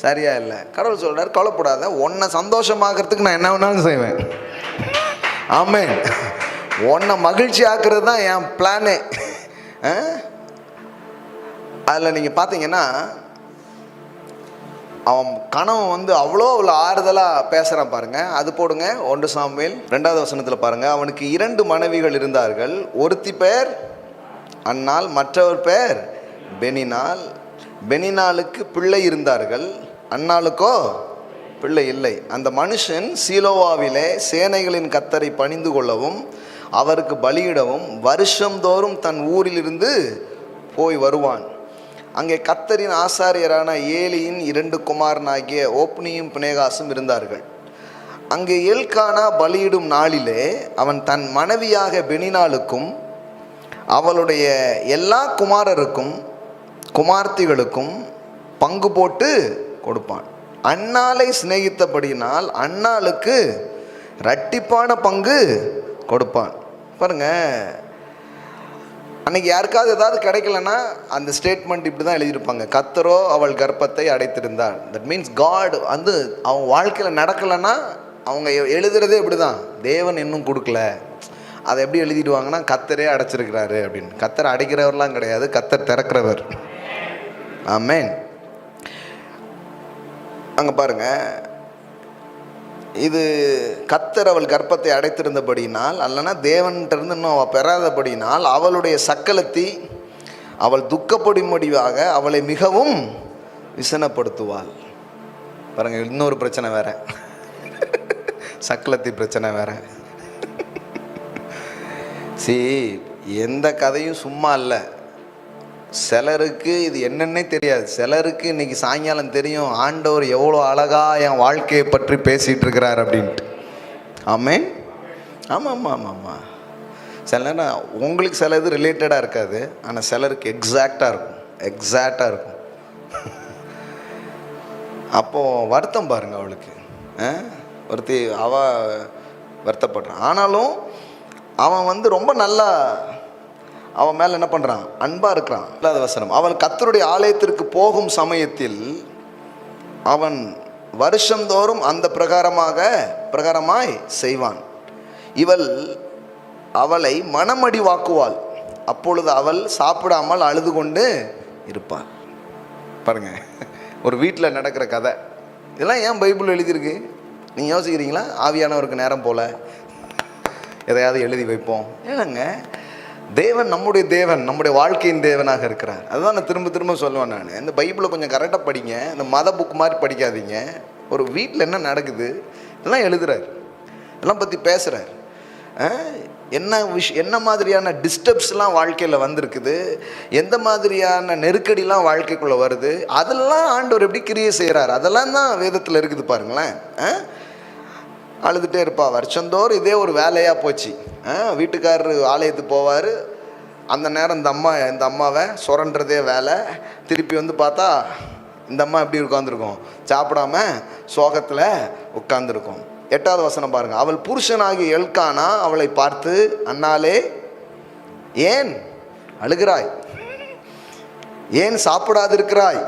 சரியா இல்லை. கடவுள் சொல்கிறார், கவலைப்படாத, உன்னை சந்தோஷமாக்குறதுக்கு நான் என்ன வேணாலும் செய்வேன். ஆமென். உன்னை மகிழ்ச்சி ஆக்குறது தான் என் பிளானே. அதில் நீங்கள் பார்த்தீங்கன்னா, அவன் கணவன் அவ்வளோ ஆறுதலாக பேசுகிறான் பாருங்க. அது போடுங்க, 1 சாமுவேல் 2வது வசனத்தில் பாருங்க. அவனுக்கு 2 மனைவிகள் இருந்தார்கள். ஒருத்தி பேர் அன்னாள், மற்றவர் பேர் பெனினாள். பெனினாளுக்கு பிள்ளை இருந்தார்கள், அன்னாளுக்கோ பிள்ளை இல்லை. அந்த மனுஷன் சீலோவாவிலே சேனைகளின் கர்த்தரை பணிந்து கொள்ளவும் அவருக்கு பலியிடவும் வருஷந்தோறும் தன் ஊரிலிருந்து போய் வருவான். அங்கே கர்த்தரின் ஆசாரியரான ஏலியின் 2 குமாரனாகிய ஓப்னியும் பினேகாசும் இருந்தார்கள். அங்கே எல்கானா பலியிடும் நாளிலே அவன் தன் மனைவியாக பெனினாளுக்கும் அவளுடைய எல்லா குமாரருக்கும் குமார்த்திகளுக்கும் பங்கு போட்டு கொடுப்பான். அன்னாளை சிநேகித்தபடியினால் அன்னாளுக்கு இரட்டிப்பான பங்கு கொடுப்பான். பாருங்க, அன்னைக்கு யாருக்காவது ஏதாவது கிடைக்கலன்னா அந்த ஸ்டேட்மெண்ட் இப்படி தான் எழுதியிருப்பாங்க, கர்த்தரோ அவள் கர்ப்பத்தை அடைத்திருந்தாள். தட் மீன்ஸ் காட் அவன் வாழ்க்கையில் நடக்கலைன்னா அவங்க எழுதுறதே இப்படி தான், தேவன் இன்னும் கொடுக்கல. அதை எப்படி எழுதிடுவாங்கன்னா, கர்த்தரே அடைச்சிருக்கிறாரு அப்படின்னு. கர்த்தர் அடைக்கிறவர்லாம் கிடையாது, கர்த்தர் திறக்கிறவர். ஆமென். அங்கே பாருங்க, இது கர்த்தர் அவள் கர்ப்பத்தை அடைத்திருந்தபடினால், அல்லனா தேவன்கிட்ட இருந்து இன்னும் அவள் பெறாதபடினால் அவளுடைய சக்களத்தி அவள் துக்கப்படும்படியாக அவளை மிகவும் விசனப்படுத்துவாள். பாருங்க, இன்னொரு பிரச்சனை வேற, சக்களத்தி பிரச்சனை வேற. எந்த கதையும் சும்மா இல்லை. சிலருக்கு இது என்னன்னே தெரியாது. சிலருக்கு இன்னைக்கு சாயங்காலம் தெரியும், ஆண்டவர் எவ்வளோ அழகா என் வாழ்க்கையை பற்றி பேசிகிட்டு இருக்கிறார் அப்படின்ட்டு. ஆமென். ஆமாம் ஆமாம் ஆமாம் ஆமாம். சில நேரம் உங்களுக்கு சில இது ரிலேட்டடாக இருக்காது, ஆனால் சிலருக்கு எக்ஸாக்டாக இருக்கும், எக்ஸாக்டாக இருக்கும். அப்போது வருத்தம் பாருங்க, அவளுக்கு ஒருத்தி வருத்தப்படுறான். ஆனாலும் அவன் ரொம்ப நல்லா அவன் மேலே என்ன பண்ணுறான், அன்பாக இருக்கிறான். இல்லாத வசனம், அவன் கர்த்தருடைய ஆலயத்திற்கு போகும் சமயத்தில் அவன் வருஷந்தோறும் அந்த பிரகாரமாய் செய்வான். இவள் அவளை மனமடிவாக்குவாள், அப்பொழுது அவள் சாப்பிடாமல் அழுது கொண்டு இருப்பாள். பாருங்க, ஒரு வீட்டில் நடக்கிற கதை. இதெல்லாம் ஏன் பைபிள் எழுதியிருக்கு நீங்கள் யோசிக்கிறீங்களா? ஆவியானவருக்கு நேரம் போல எதையாவது எழுதி வைப்போம். ஏங்க, தேவன் நம்முடைய தேவன், நம்முடைய வாழ்க்கையின் தேவனாக இருக்கிறார். அதுதான் நான் திரும்ப திரும்ப சொல்லுவேன். நான் இந்த பைபிளை கொஞ்சம் கரெக்டாக படிங்க, இந்த மத புக் மாதிரி படிக்காதீங்க. ஒரு வீட்டில் என்ன நடக்குது இதெல்லாம் எழுதுறார், இதெல்லாம் பற்றி பேசுகிறார். என்ன மாதிரியான டிஸ்டர்ப்ஸ்லாம் வாழ்க்கையில் வந்திருக்குது, எந்த மாதிரியான நெருக்கடிலாம் வாழ்க்கைக்குள்ளே வருது, அதெல்லாம் ஆண்டவர் எப்படி கிரியை செய்கிறார், அதெல்லாம் தான் வேதத்தில் இருக்குது பாருங்களேன். அழுதுகிட்டே இருப்பா, வருஷந்தோறும் இதே ஒரு வேலையாக போச்சு. வீட்டுக்காரர் ஆலயத்துக்கு போவார், அந்த நேரம் இந்த அம்மாவை சுரண்டுறதே வேலை. திருப்பி வந்து பார்த்தா இந்த அம்மா எப்படி உட்காந்துருக்கும், சாப்பிடாம சோகத்தில் உட்காந்துருக்கும். 8வது வசனம் பாருங்க. அவள் புருஷனாகி எல்கானா அவளை பார்த்து, அன்னாலே ஏன் அழுகிறாய், ஏன் சாப்பிடாதிருக்கிறாய்,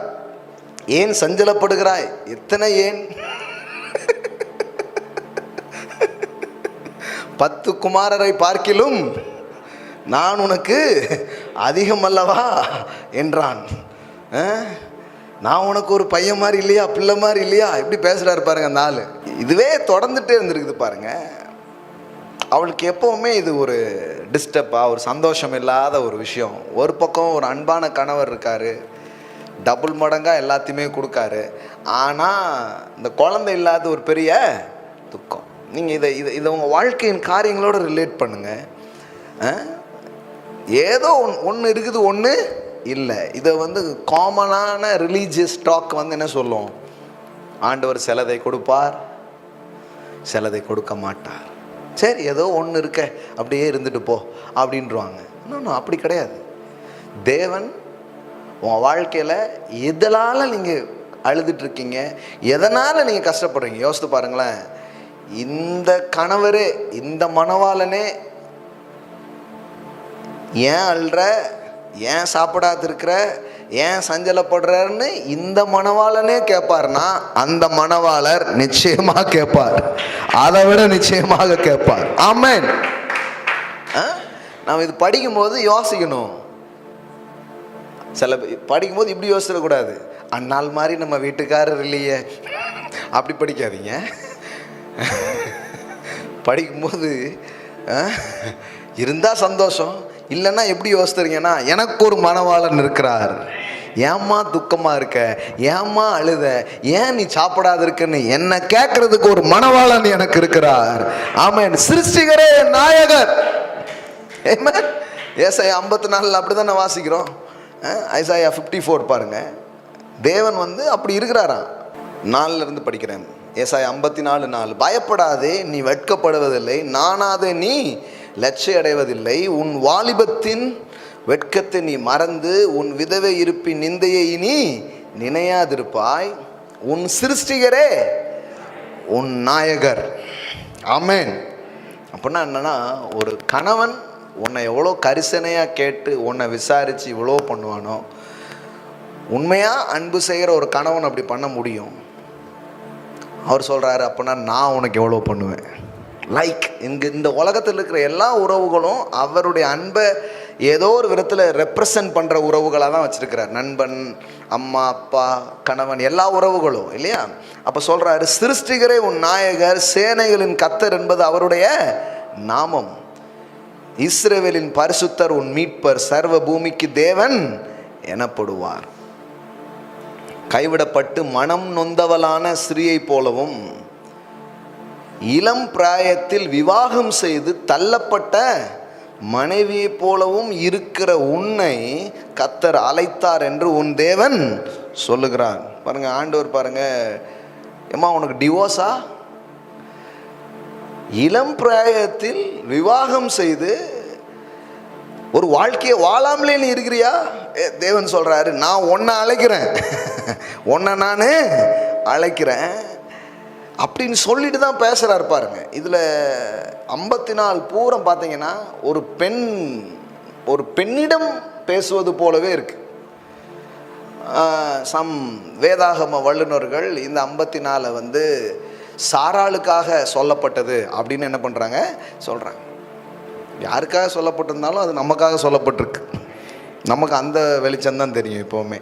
ஏன் சஞ்சலப்படுகிறாய்? எத்தனை ஏன்? 10 குமாரரை பார்க்கிலும் நான் உனக்கு அதிகம் அல்லவா என்றான். நான் உனக்கு ஒரு பையன் மாதிரி இல்லையா, பிள்ளை மாதிரி இல்லையா? எப்படி பேசுகிறாரு பாருங்க அந்த ஆள். இதுவே தொடர்ந்துட்டே இருந்திருக்குது பாருங்க. அவளுக்கு எப்போவுமே இது ஒரு டிஸ்டர்பாக, ஒரு சந்தோஷம் இல்லாத ஒரு விஷயம். ஒரு பக்கம் ஒரு அன்பான கணவர் இருக்கார், டபுள் மடங்காக எல்லாத்தையுமே கொடுக்காரு. ஆனால் இந்த குழந்தை இல்லாத ஒரு பெரிய துக்கம். நீங்கள் இதை உங்கள் வாழ்க்கையின் காரியங்களோடு ரிலேட் பண்ணுங்கள். ஏதோ ஒன்று இருக்குது, ஒன்று இல்லை. இதை வந்து காமனான ரிலீஜியஸ் டாக் வந்து என்ன சொல்லும், ஆண்டவர் சிலதை கொடுப்பார், சிலதை கொடுக்க மாட்டார். சரி, ஏதோ ஒன்று இருக்க, அப்படியே இருந்துட்டு போ அப்படின்றாங்க. இன்னும் அப்படி கிடையாது. தேவன் உங்கள் வாழ்க்கையில் எதனால் நீங்கள் அழுதுட்ருக்கீங்க, எதனால் நீங்கள் கஷ்டப்படுறீங்க யோசித்து பாருங்களேன். இந்த கணவரே, இந்த மணவாளனே ஏன் அழுற, ஏன் சாப்பிடாது இருக்கிற, ஏன் சஞ்சலப்படுறன்னு இந்த மணவாளனே கேட்பார்னா, அந்த மணவாளர் நிச்சயமாக கேட்பார், அதை விட நிச்சயமாக கேட்பார். ஆமென். நாம் இது படிக்கும்போது யோசிக்கணும். சில படிக்கும்போது இப்படி யோசிச்சிடக்கூடாது, அந்நாள் மாதிரி நம்ம வீட்டுக்காரர் இல்லையே அப்படி படிக்காதீங்க. படிக்கும்போது இருந்தால் சந்தோஷம், இல்லைன்னா எப்படி யோசித்துறீங்கன்னா, எனக்கு ஒரு மணவாளன் இருக்கிறார், ஏம்மா துக்கமாக இருக்க, ஏம்மா அழுத, ஏன் நீ சாப்பிடாத இருக்குன்னு என்ன கேட்கறதுக்கு ஒரு மணவாளன் எனக்கு இருக்கிறார். ஆமென். சிருஷ்டிகரே, நாயகர். ஏசாயா 54 அப்படி தானே வாசிக்கிறோம். ஐசாயா 54 பாருங்க. தேவன் வந்து அப்படி இருக்கிறாராம். 4 இருந்து படிக்கிறேன். ஏசாயா 54:4. பயப்படாதே, நீ வெட்கப்படுவதில்லை, நானாதே நீ லட்சிய அடைவதில்லை. உன் வாலிபத்தின் வெட்கத்தை நீ மறந்து உன் விதவை இருப்பின் நிந்தையை நீ நினையாதிருப்பாய். உன் சிருஷ்டிகரே, உன் நாயகர். ஆமென். அப்படின்னா என்னன்னா, ஒரு கணவன் உன்னை எவ்வளோ கரிசனையாக கேட்டு உன்னை விசாரித்து இவ்வளோ பண்ணுவானோ, உண்மையாக அன்பு செய்கிற ஒரு கணவன் அப்படி பண்ண முடியும். அவர் சொல்கிறாரு, அப்படின்னா நான் உனக்கு எவ்வளோ பண்ணுவேன். இந்த உலகத்தில் இருக்கிற எல்லா உறவுகளும் அவருடைய அன்பை ஏதோ ஒரு விதத்தில் ரெப்ரசன்ட் பண்ணுற உறவுகளாக தான் வச்சுருக்கிறார். நண்பன், அம்மா, அப்பா, கணவன், எல்லா உறவுகளும் இல்லையா? அப்போ சொல்கிறாரு, சிருஷ்டிகரே உன் நாயகர், சேனைகளின் கர்த்தர் என்பது அவருடைய நாமம். இஸ்ரவேலின் பரிசுத்தர் உன் மீட்பர், சர்வ பூமிக்கு தேவன் எனப்படுவார். கைவிடப்பட்டு மனம் நொந்தவளான ஸ்திரீயை போலவும் இளம் பிராயத்தில் விவாகம் செய்து தள்ளப்பட்ட மனைவியை போலவும் இருக்கிற உன்னை கர்த்தர் அழைத்தார் என்று உன் தேவன் சொல்லுகிறார். பாருங்க, ஆண்டவர் பாருங்க, ஏம்மா உனக்கு டிவோர்ஸா? இளம் பிராயத்தில் விவாகம் செய்து ஒரு வாழ்க்கையை வாழாமலே நீ இருக்கிறியா? தேவன் சொல்றாரு, நான் உன்னை அழைக்கிறேன், உன்னை நான் அழைக்கிறேன் அப்படின்னு சொல்லிட்டு தான் பேசுகிறாரு பாருங்க. இதில் 54 பூரம் பார்த்தீங்கன்னா ஒரு பெண்ணிடம் பேசுவது போலவே இருக்கு. சம் வேதாகம வல்லுநர்கள் இந்த 54 வந்து சாராளுக்காக சொல்லப்பட்டது அப்படின்னு என்ன பண்ணுறாங்க, சொல்கிறாங்க. யாருக்காக சொல்லப்பட்டிருந்தாலும் அது நமக்காக சொல்லப்பட்டிருக்கு. நமக்கு அந்த வெளிச்சம்தான் தெரியும் எப்போவுமே.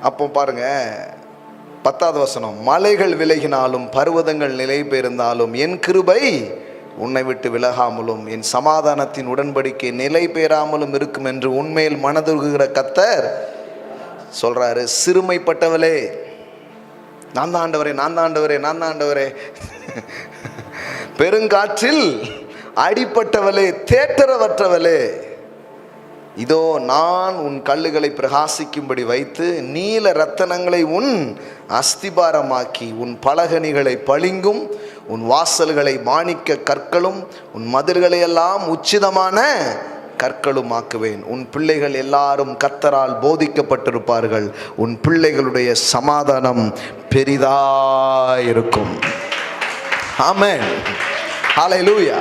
அப்போ பாருங்க, 10வது வசனம். மலைகள் விலகினாலும் பர்வதங்கள் நிலை பெயர்ந்தாலும் என் கிருபை உன்னை விட்டு விலகாமலும் என் சமாதானத்தின் உடன்படிக்கை நிலை பெயராமலும் இருக்கும் என்று உண்மையில் மனதுருகுகிற கர்த்தர் சொல்றாரு. சிறுமைப்பட்டவளே, நான் தான் ஆண்டவரே, நான் தான் ஆண்டவரே, நான் தான் ஆண்டவரே. பெருங்காற்றில் அடிப்பட்டவளே, தேற்றரவற்றவளே, இதோ நான் உன் கல்லுகளை பிரகாசிக்கும்படி வைத்து நீல ரத்தனங்களை உன் அஸ்திபாரமாக்கி உன் பலகணிகளை பளிங்கும் உன் வாசல்களை மாணிக்க கற்களும் உன் மதில்களை எல்லாம் உச்சிதமான கற்களும் ஆக்குவேன். உன் பிள்ளைகள் எல்லாரும் கர்த்தரால் போதிக்கப்பட்டிருப்பார்கள். உன் பிள்ளைகளுடைய சமாதானம் பெரிதாயிருக்கும். ஆமென். ஹல்லேலூயா.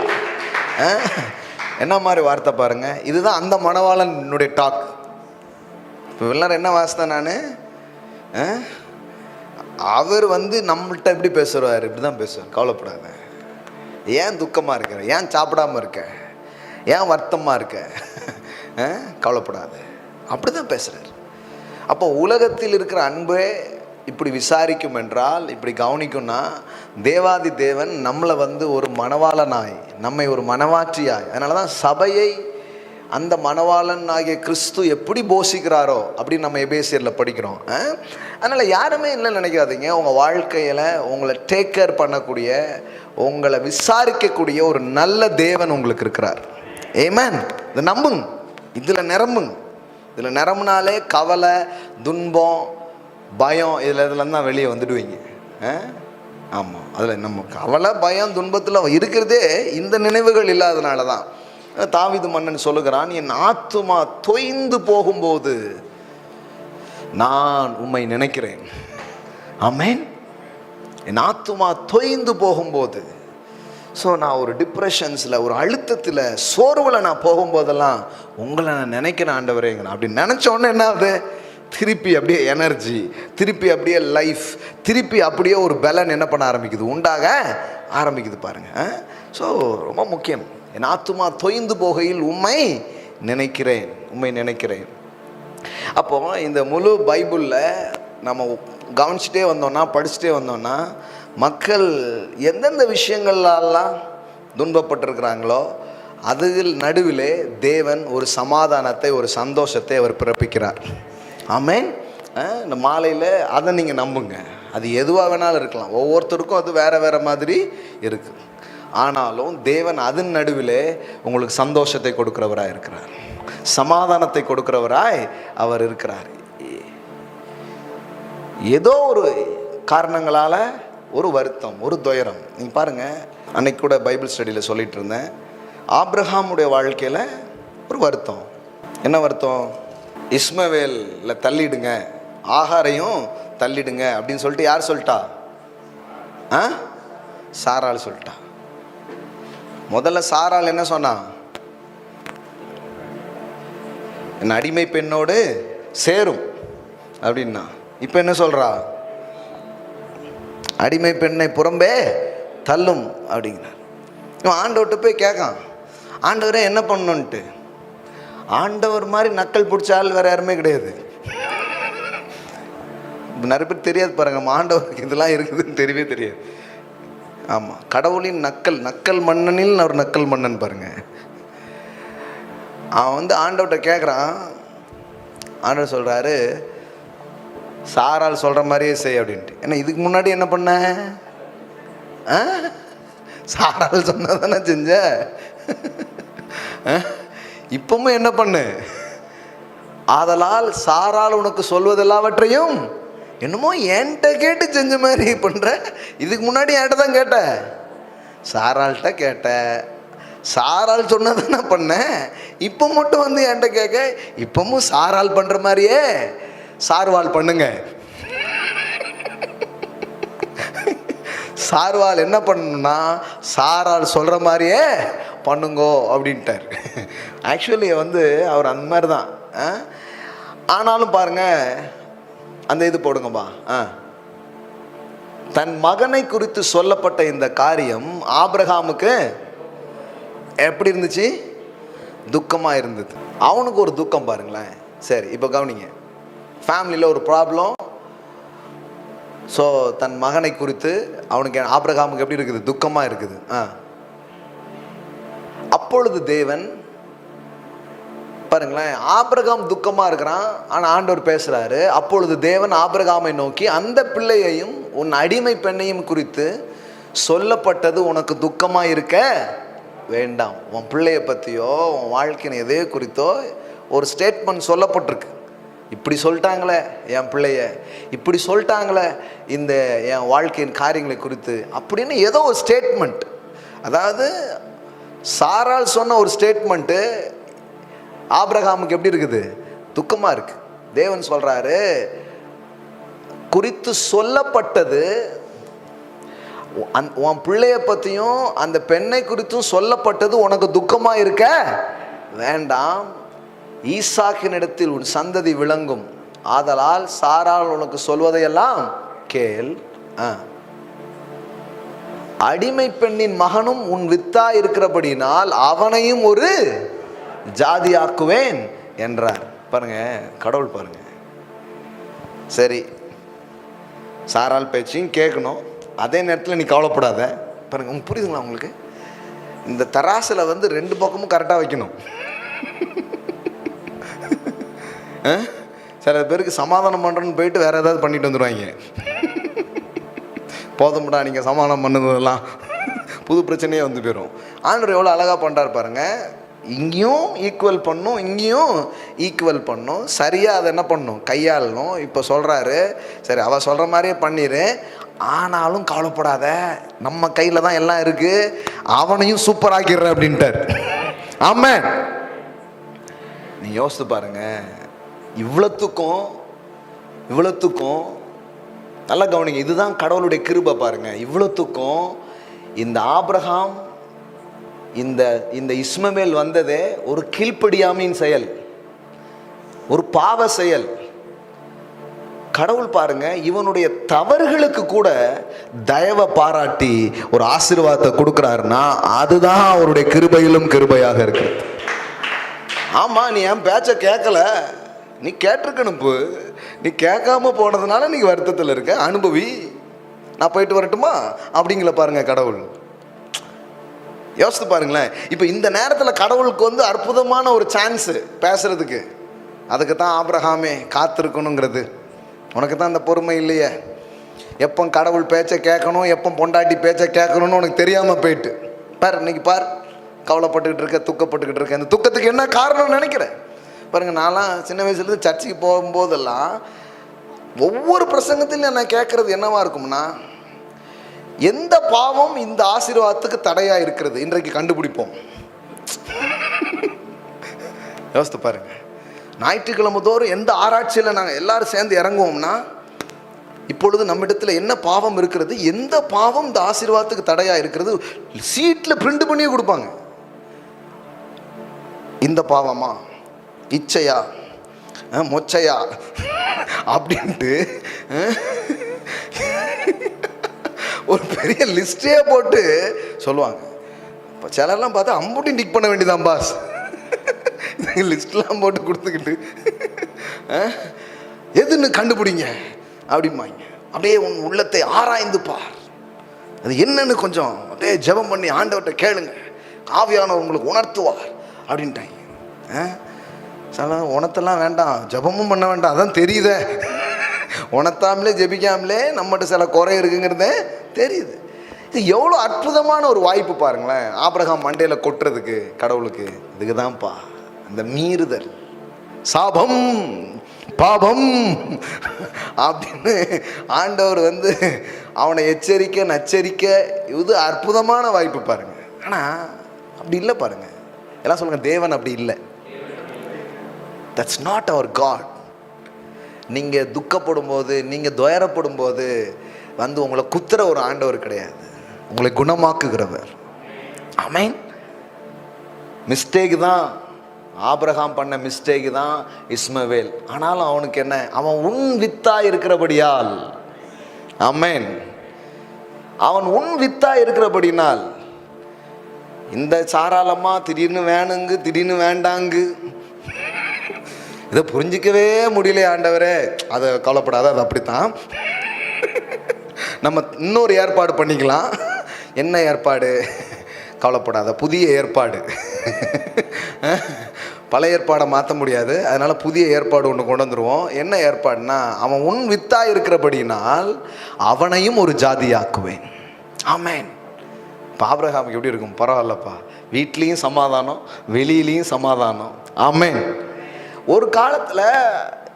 என்ன மாதிரி வார்த்தை பாருங்க. இதுதான் அந்த மணவாளனுடைய டாக். இப்போ எல்லாரும் என்ன வாசித்தேன் நான், அவர் நம்மள்கிட்ட எப்படி பேசுவார், இப்படி தான் பேசுவார். கவலைப்படாத, ஏன் துக்கமாக இருக்க, ஏன் சாப்பிடாம இருக்க, ஏன் வருத்தமாக இருக்க, கவலைப்படாத, அப்படி தான் பேசுகிறார். அப்போ உலகத்தில் இருக்கிற அன்பே இப்படி விசாரிக்கும் என்றால், இப்படி கவனிக்கும்னா, தேவாதி தேவன் நம்மளை ஒரு மணவாளனாய், நம்மை ஒரு மணவாற்றியாய், அதனால தான் சபையை அந்த மணவாளன் ஆகிய கிறிஸ்து எப்படி போஷிக்கிறாரோ அப்படின்னு நம்ம எபேசியரில் படிக்கிறோம். அதனால் யாருமே இல்லை நினைக்காதீங்க. உங்கள் வாழ்க்கையில் உங்களை டேக் கேர் பண்ணக்கூடிய, உங்களை விசாரிக்கக்கூடிய ஒரு நல்ல தேவன் உங்களுக்கு இருக்கிறார். ஆமென். இதை நம்புங்க, இதில் நிரம்புங்க. இதில் நிரம்புனாலே கவலை, துன்பம், பயம் இதுலேருந்து தான் வெளியே வந்துடுவீங்க. ஆமாம், அதில் நம்ம கவலை, பயம், துன்பத்தில் இருக்கிறதே இந்த நினைவுகள் இல்லாதனால தான். தாவீது மன்னன் சொல்லுகிறான், என் ஆத்துமா தொய்ந்து போகும்போது நான் உம்மை நினைக்கிறேன். ஆமென். என் ஆத்துமா தொய்ந்து போகும்போது, ஸோ நான் ஒரு டிப்ரெஷன்ஸில், ஒரு அழுத்தத்தில், சோர்வில் நான் போகும்போதெல்லாம் உங்களை நான் நினைக்கிறேன் ஆண்டவரேங்க. அப்படி நினச்ச உடனே என்ன ஆகுது, திருப்பி அப்படியே எனர்ஜி, திருப்பி அப்படியே லைஃப், திருப்பி அப்படியே ஒரு பலன் என்ன பண்ண ஆரம்பிக்குது, உண்டாக ஆரம்பிக்குது பாருங்க. ஸோ ரொம்ப முக்கியம். என் ஆத்துமா தொய்ந்து போகையில் உம்மை நினைக்கிறேன், உம்மை நினைக்கிறேன். அப்போ இந்த முழு பைபிளில் நம்ம கவனிச்சுட்டே வந்தோம்னா, படிச்சுட்டே வந்தோம்னா, மக்கள் எந்தெந்த விஷயங்கள்லாம் துன்பப்பட்டிருக்கிறாங்களோ அதில் நடுவிலே தேவன் ஒரு சமாதானத்தை, ஒரு சந்தோஷத்தை அவர் பிறப்பிக்கிறார். ஆமென். இந்த மாலையில் அதை நீங்கள் நம்புங்க. அது எதுவாக வேணாலும் இருக்கலாம், ஒவ்வொருத்தருக்கும் அது வேறு வேறு மாதிரி இருக்குது. ஆனாலும் தேவன் அதன் நடுவிலே உங்களுக்கு சந்தோஷத்தை கொடுக்கிறவராய் இருக்கிறார், சமாதானத்தை கொடுக்கிறவராய் அவர் இருக்கிறார். ஏதோ ஒரு காரணங்களால் ஒரு வருத்தம், ஒரு துயரம். நீங்கள் பாருங்கள், அன்னைக்கு கூட பைபிள் ஸ்டடியில் சொல்லிகிட்டு இருந்தேன், ஆபிரகாமுடைய வாழ்க்கையில் ஒரு வருத்தம். என்ன வருத்தம்? இஸ்மவேல்ல தள்ளிடுங்க, ஆகாரையும் தள்ளிடுங்க அப்படின்னு சொல்லிட்டு யார் சொல்லிட்டா? சாராள் சொல்லிட்டா. முதல்ல சாராள் என்ன சொன்னா? என் அடிமை பெண்ணோடு சேரும் அப்படின்னா. இப்போ என்ன சொல்றா? அடிமை பெண்ணை புறம்பே தள்ளும் அப்படிங்கிறார். இவன் ஆண்டவர்கிட்ட போய் கேட்கான், ஆண்டவரே என்ன பண்ணணுன்ட்டு. ஆண்டவர் மாதிரி நக்கல் பிடிச்ச ஆள் வேற யாருமே கிடையாது. நிறைய பேர் தெரியாது பாருங்க, ஆண்டவருக்கு இதெல்லாம் இருக்குதுன்னு தெரியவே தெரியாது. ஆமாம், கடவுளின் நக்கல் மன்னனில் ஒரு நக்கல் மன்னன் பாருங்க. அவன் ஆண்டவர்கிட்ட கேட்குறான். ஆண்டவர் சொல்கிறாரு, சாரால் சொல்கிற மாதிரியே செய் அப்படின்ட்டு. ஏன்னா இதுக்கு முன்னாடி என்ன பண்ண? சாரால் சொன்னதானே செஞ்ச. இப்பவும் என்ன பண்ணு? ஆதலால் சாரால் உனக்கு சொல்வதெல்லாவற்றையும் என்னமோ என்கிட்ட கேட்டு செஞ்ச மாதிரி பண்ற. இதுக்கு முன்னாடி என்கிட்ட தான் கேட்ட, சாராள்கிட்ட கேட்ட, சாரால் சொன்னதானே பண்ண. இப்போ மட்டும் என்கிட்ட கேட்க, இப்பவும் சாரால் பண்ற மாதிரியே சார்வால் பண்ணுங்க. சார்வால் என்ன பண்ணணும்னா சாரால் சொல்கிற மாதிரியே பண்ணுங்கோ அப்படின்ட்டார். ஆக்சுவலி அவர் அந்த மாதிரி தான். ஆனாலும் பாருங்க, அந்த இது போடுங்கப்பா. தன் மகனை குறித்து சொல்லப்பட்ட இந்த காரியம் ஆபிரகாமுக்கு எப்படி இருந்துச்சு? துக்கமாக இருந்தது. அவனுக்கு ஒரு துக்கம் பாருங்களேன். சரி, இப்போ கவனிங்க. ஃபேமிலியில் ஒரு ப்ராப்ளம். ஸோ தன் மகனை குறித்து அவனுக்கு, ஆபிரகாமுக்கு எப்படி இருக்குது? துக்கமாக இருக்குது. அப்பொழுது தேவன் பாருங்களேன், ஆபிரகாம் துக்கமாக இருக்கிறான், ஆனால் ஆண்டவர் பேசுகிறாரு. அப்பொழுது தேவன் ஆபிரகாமை நோக்கி, அந்த பிள்ளையையும் உன் அடிமை பெண்ணையும் குறித்து சொல்லப்பட்டது உனக்கு துக்கமாக இருக்க வேண்டாம். உன் பிள்ளைய பற்றியோ உன் வாழ்க்கையின் எதே குறித்தோ ஒரு ஸ்டேட்மெண்ட் சொல்லப்பட்டிருக்கு. இப்படி சொல்லிட்டாங்களே என் பிள்ளைய, இப்படி சொல்லிட்டாங்களே இந்த என் வாழ்க்கையின் காரியங்களை குறித்து அப்படின்னு ஏதோ ஒரு ஸ்டேட்மெண்ட். அதாவது சாராள் சொன்ன ஒரு ஸ்டேட்மெண்ட்டு ஆபிரகாமுக்கு எப்படி இருக்குது? துக்கமாக இருக்கு. தேவன் சொல்கிறாரு, குறித்து சொல்லப்பட்டது உன் பிள்ளைய பற்றியும் அந்த பெண்ணை குறித்தும் சொல்லப்பட்டது உனக்கு துக்கமாக இருக்க வேண்டாம். ஈசாக்கினிடத்தில் உன் சந்ததி விளங்கும், ஆதலால் சாராள் உனக்கு சொல்வதையெல்லாம் கேள். அடிமை பெண்ணின் மகனும் உன் வித்தா இருக்கிறபடினால் அவனையும் ஒரு ஜாதியாக்குவேன் என்றார். பாருங்க, கடவுள் பாருங்க. சரி, சாராள் பேச்சையும் கேட்கணும், அதே நேரத்தில் நீ கவலைப்படாத. பாருங்க, உங்களுக்கு புரியுதுங்களா? உங்களுக்கு இந்த தராசில் ரெண்டு பக்கமும் கரெக்டாக வைக்கணும். சில பேருக்கு சமாதானம் பண்ணுறேன்னு போயிட்டு வேற ஏதாவது பண்ணிட்டு வந்துடுவாங்க. போதும்டா நீங்கள் சமாதானம் பண்ணதெல்லாம், புது பிரச்சனையே வந்து போயிடும். ஆண்டவர் எவ்வளோ அழகாக பண்ணுறாரு பாருங்க. இங்கேயும் ஈக்குவல் பண்ணும், இங்கேயும் ஈக்குவல் பண்ணும். சரியாக அதை என்ன பண்ணணும்? கையாளணும். இப்போ சொல்கிறாரு, சரி அவள் சொல்கிற மாதிரியே பண்ணிடு, ஆனாலும் கவலைப்படாத, நம்ம கையில் தான் எல்லாம் இருக்குது, அவனையும் சூப்பர் ஆக்கிடுற அப்படின்ட்டார். ஆமென். நீ யோசித்து பாருங்க, இவ்வளோத்துக்கும் நல்லா கவனிங்க, இதுதான் கடவுளுடைய கிருபை பாருங்க. இவ்வளோத்துக்கும் இந்த ஆபிரகாம் இந்த இஸ்மவேல் வந்ததே ஒரு கீழ்ப்படியாமையின் செயல், ஒரு பாவ செயல். கடவுள் பாருங்க, இவனுடைய தவறுகளுக்கு கூட தயவை பாராட்டி ஒரு ஆசீர்வாதத்தை கொடுக்கிறாருன்னா அதுதான் அவருடைய கிருபையிலும் கிருபையாக இருக்கு. ஆமா, நீ என் பேச்ச கேட்கல, நீ கேட்டிருக்கணும். நீ கேட்காம போனதுனால நீ வருத்தத்தில் இருக்க, அனுபவி, நான் போயிட்டு வரட்டுமா அப்படிங்கள பாருங்க கடவுள். யோசித்து பாருங்களேன். இப்போ இந்த நேரத்தில் கடவுளுக்கு அற்புதமான ஒரு சான்ஸ் பேசுறதுக்கு. அதுக்கு தான் ஆபிரகாமே காத்திருக்கணுங்கிறது. உனக்கு தான் அந்த பொறுமை இல்லையே, எப்போ கடவுள் பேச்சை கேட்கணும், எப்போ பொண்டாட்டி பேச்சை கேட்கணும்னு உனக்கு தெரியாமல் போயிட்டு பார். இன்னைக்கு பார், கவலைப்பட்டுக்கிட்டு இருக்க, துக்கப்பட்டுக்கிட்டு இருக்க. இந்த துக்கத்துக்கு என்ன காரணம்னு நினைக்கிறேன் பாருங்க. நான்லாம் சின்ன வயசுலேருந்து சர்ச்சுக்கு போகும்போதெல்லாம் ஒவ்வொரு பிரசங்கத்திலும் நான் கேட்கறது என்னவா இருக்கும்னா, எந்த பாவம் இந்த ஆசீர்வாதத்துக்கு தடையா இருக்கிறது இன்றைக்கு கண்டுபிடிப்போம். யோசித்து பாருங்க. ஞாயிற்றுக்கிழமை தோறும் எந்த ஆராய்ச்சியில் நாங்கள் எல்லாரும் சேர்ந்து இறங்குவோம்னா, இப்பொழுது நம்மிடத்தில் என்ன பாவம் இருக்கிறது, எந்த பாவம் இந்த ஆசீர்வாதத்துக்கு தடையா இருக்கிறது, சீட்டில் பிரிண்ட் பண்ணியே கொடுப்பாங்க. இந்த பாவமா, இச்சையா, மொச்சையா அப்படின்ட்டு ஒரு பெரிய லிஸ்டே போட்டு சொல்லுவாங்க. இப்போ சிலர்லாம் பார்த்தா அம்புட்டி டிக் பண்ண வேண்டியதான் பாஸ், லிஸ்ட்லாம் போட்டு கொடுத்துக்கிட்டு எதுன்னு கண்டுபிடிங்க அப்படிம்பாங்க. அப்படியே உன் உள்ளத்தை ஆராய்ந்து பார், அது என்னன்னு கொஞ்சம் அப்படியே ஜெபம் பண்ணி ஆண்டவர்கிட்ட கேளுங்க, ஆவியானவர் உங்களுக்கு உணர்த்துவார் அப்படின்ட்டாங்க. சில உணர்த்தெல்லாம் வேண்டாம், ஜெபமும் பண்ண வேண்டாம், அதான் தெரியுதே, உணர்த்தாமலே ஜெபிக்காமலே நம்மகிட்ட சில குறை இருக்குங்கிறதே தெரியுது. இது எவ்வளோ அற்புதமான ஒரு வாய்ப்பு பாருங்களேன், ஆபிரகாம் மண்டையில் கொட்டுறதுக்கு கடவுளுக்கு. இதுக்கு தான்ப்பா அந்த மீறுதல், சாபம், பாபம் அப்படின்னு ஆண்டவர் அவனை எச்சரிக்க நச்சரிக்க, இது அற்புதமான வாய்ப்பு பாருங்க. ஆனால் அப்படி இல்லை பாருங்க. எல்லாம் சொல்லுங்க, தேவன் அப்படி இல்லை. That's not our God. நீங்கள் துக்கப்படும் போது, நீங்கள் துயரப்படும் போது உங்களை குத்துற ஒரு ஆண்டவர் கிடையாது, உங்களை குணமாக்குகிறவர். ஆமென். மிஸ்டேக் தான் ஆபிரகாம் பண்ண, மிஸ்டேக் தான் இஸ்மவேல். ஆனாலும் அவனுக்கு என்ன, அவன் உன் வித்தா இருக்கிறபடியால். ஆமென். அவன் உன் வித்தா இருக்கிறபடினால் இந்த சாராளமா திடீர்னு வேணுங்கு, திடீர்னு வேண்டாங்கு, இதை புரிஞ்சிக்கவே முடியல ஆண்டவரே. அதை கவலைப்படாத, அது அப்படித்தான். நம்ம இன்னொரு ஏற்பாடு பண்ணிக்கலாம். என்ன ஏற்பாடு? கவலைப்படாத, புதிய ஏற்பாடு. பழைய ஏற்பாடை மாற்ற முடியாது, அதனால புதிய ஏற்பாடு ஒன்று கொண்டு வந்துடுவோம். என்ன ஏற்பாடுனா, அவன் உன் வித்தா இருக்கிறபடினால் அவனையும் ஒரு ஜாதியாக்குவேன். ஆமென். இப்போ ஆபிரகாமுக்கு எப்படி இருக்கும்? பரவாயில்லப்பா, வீட்லேயும் சமாதானம், வெளியிலையும் சமாதானம். ஆமென். ஒரு காலத்தில்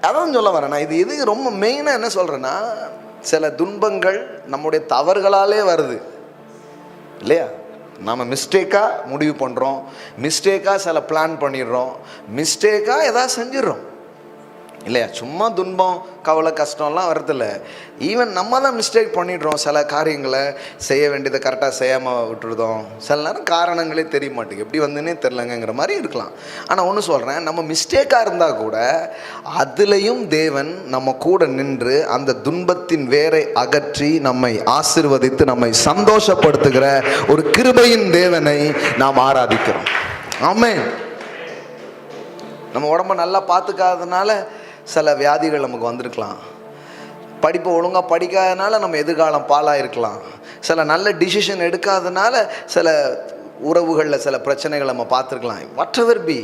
அதான் சொல்ல வரேன் நான். இது ரொம்ப மெயினாக என்ன சொல்கிறேன்னா, சில துன்பங்கள் நம்முடைய தவறுகளாலே வருது இல்லையா? நம்ம மிஸ்டேக்காக முடிவு பண்ணுறோம், மிஸ்டேக்காக சில பிளான் பண்ணிடுறோம், மிஸ்டேக்காக எதாவது செஞ்சிடறோம் இல்லையா? சும்மா துன்பம், கவலை, கஷ்டம்லாம் வரதில்ல. ஈவன் நம்ம தான் மிஸ்டேக் பண்ணிடுறோம். சில காரியங்களை செய்ய வேண்டியதை கரெக்டாக செய்யாமல் விட்டுருதோம். சில நேரம் காரணங்களே தெரிய மாட்டேங்குது, எப்படி வந்துன்னே தெரிலங்கிற மாதிரி இருக்கலாம். ஆனால் ஒன்று சொல்கிறேன், நம்ம மிஸ்டேக்காக இருந்தால் கூட அதுலேயும் தேவன் நம்ம கூட நின்று அந்த துன்பத்தின் வேரை அகற்றி நம்மை ஆசீர்வதித்து நம்மை சந்தோஷப்படுத்துகிற ஒரு கிருபையின் தேவனை நாம் ஆராதிக்கிறோம். ஆமென். நம்ம உடம்ப நல்லா பார்த்துக்காததுனால சில வியாதிகள் நமக்கு வந்திருக்கலாம். படிப்பை ஒழுங்காக படிக்காதனால நம்ம எதிர்காலம் பாலாக இருக்கலாம். சில நல்ல டிசிஷன் எடுக்காதனால சில உறவுகளில் சில பிரச்சனைகள் நம்ம பார்த்துருக்கலாம். வாட் எவர் பி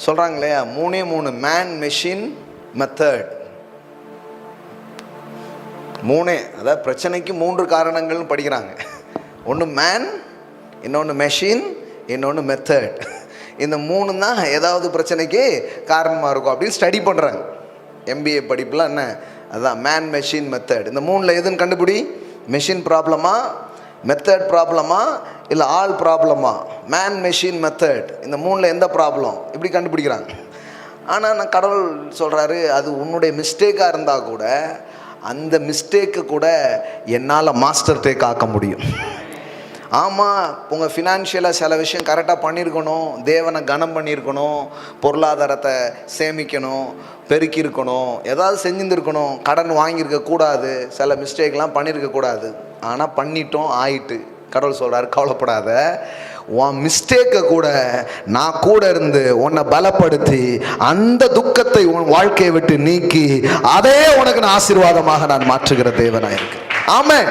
சொல்கிறாங்க இல்லையா, 3 மேன் மெஷின் மெத்தட். 3 அதாவது பிரச்சனைக்கு 3 காரணங்கள்னு படிக்கிறாங்க. ஒன்று மேன், இன்னொன்று மெஷின், இன்னொன்று மெத்தட். இந்த 3 தான் ஏதாவது பிரச்சனைக்கு காரணமாக இருக்கும் அப்படின்னு ஸ்டடி பண்ணுறாங்க. MBA படிப்புலாம் என்ன அதுதான் மேன் மெஷின் மெத்தட். இந்த 3ல் எதுன்னு கண்டுபிடி. மெஷின் ப்ராப்ளமா, மெத்தட் ப்ராப்ளமா, இல்லை ஆல் ப்ராப்ளமா? மேன் மெஷின் மெத்தட், இந்த 3ல் எந்த ப்ராப்ளம் இப்படி கண்டுபிடிக்கிறாங்க. ஆனால் நான் கடவுள் சொல்கிறாரு, அது உன்னுடைய மிஸ்டேக்காக இருந்தால் கூட அந்த மிஸ்டேக்கு கூட என்னால் மாஸ்டர் டேக் ஆக்க முடியும். ஆமாம், உங்கள் ஃபினான்ஷியலாக சில விஷயம் கரெக்டாக பண்ணியிருக்கணும், தேவனை கனம் பண்ணியிருக்கணும், பொருளாதாரத்தை சேமிக்கணும், பெருக்கியிருக்கணும், ஏதாவது செஞ்சுருக்கணும், கடன் வாங்கியிருக்கக்கூடாது, சில மிஸ்டேக்லாம் பண்ணியிருக்கக்கூடாது. ஆனால் பண்ணிட்டோம், ஆயிட்டு. கடவுள் சொல்கிறார், கவலைப்படாத, உன் மிஸ்டேக்கை கூட நான் கூட இருந்து உன்னை பலப்படுத்தி அந்த துக்கத்தை உன் வாழ்க்கையை விட்டு நீக்கி அதே உனக்கு நான் ஆசீர்வாதமாக நான் மாற்றுகிற தேவனாக இருக்கேன். ஆமென்.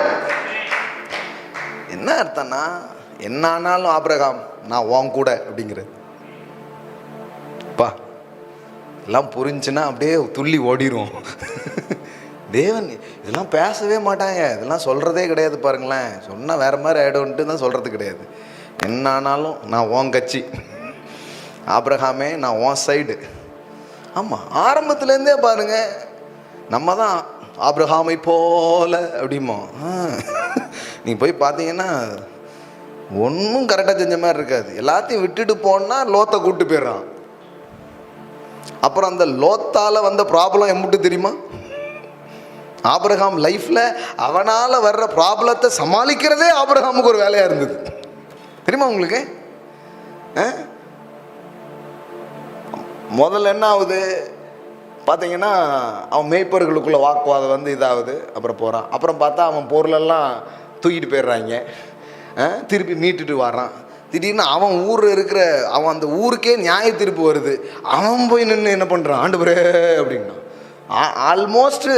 என்ன அர்த்தம்னா, என்ன ஆனாலும் ஆபிரகாம் நான் உன் கூட அப்படிங்கிறது. பா எல்லாம் புரிஞ்சுன்னா அப்படியே துள்ளி ஓடிரும். தேவன் இதெல்லாம் பேசவே மாட்டாங்க, இதெல்லாம் சொல்கிறதே கிடையாது. பாருங்களேன், சொன்னால் வேறு மாதிரி ஆகிடும்ன்ட்டு தான் சொல்கிறது கிடையாது. என்ன ஆனாலும் நான் உன் கட்சி, ஆபிரகாமே நான் உன் சைடு. ஆமாம், ஆரம்பத்துலேருந்தே பாருங்கள், நம்ம தான் ஆபிரகாமை போல அப்படிமோ. நீ போய் பார்த்தீங்கன்னா ஒன்றும் கரெக்டாக செஞ்ச மாதிரி இருக்காது. எல்லாத்தையும் விட்டுட்டு போனால் லோத்தை கூப்பிட்டு போயிடுறான். அப்புறம் அந்த லோத்தால் வந்த ப்ராப்ளம் எம்பிட்டு தெரியுமா? ஆபிரகாம் லைஃப்பில் அவனால் வர்ற ப்ராப்ளத்தை சமாளிக்கிறதே ஆபிரகாமுக்கு ஒரு வேலையாக இருந்தது. தெரியுமா உங்களுக்கு? முதல்ல என்ன ஆகுது பார்த்தீங்கன்னா, அவன் மேய்ப்பர்களுக்குள்ள வாக்குவாதம் வந்து இதாகுது. அப்புறம் போகிறான். அப்புறம் பார்த்தா அவன் பொருளெல்லாம் தூக்கிட்டு போயிடுறாங்க. திருப்பி மீட்டுட்டு வரான். திடீர்னு அவன் ஊரில் இருக்கிற அவன் அந்த ஊருக்கே நியாய தீர்ப்பு வருது. அவன் போய் நின்று என்ன பண்ணுறான், ஆண்டவரே அப்படின்னா. ஆல்மோஸ்ட்டு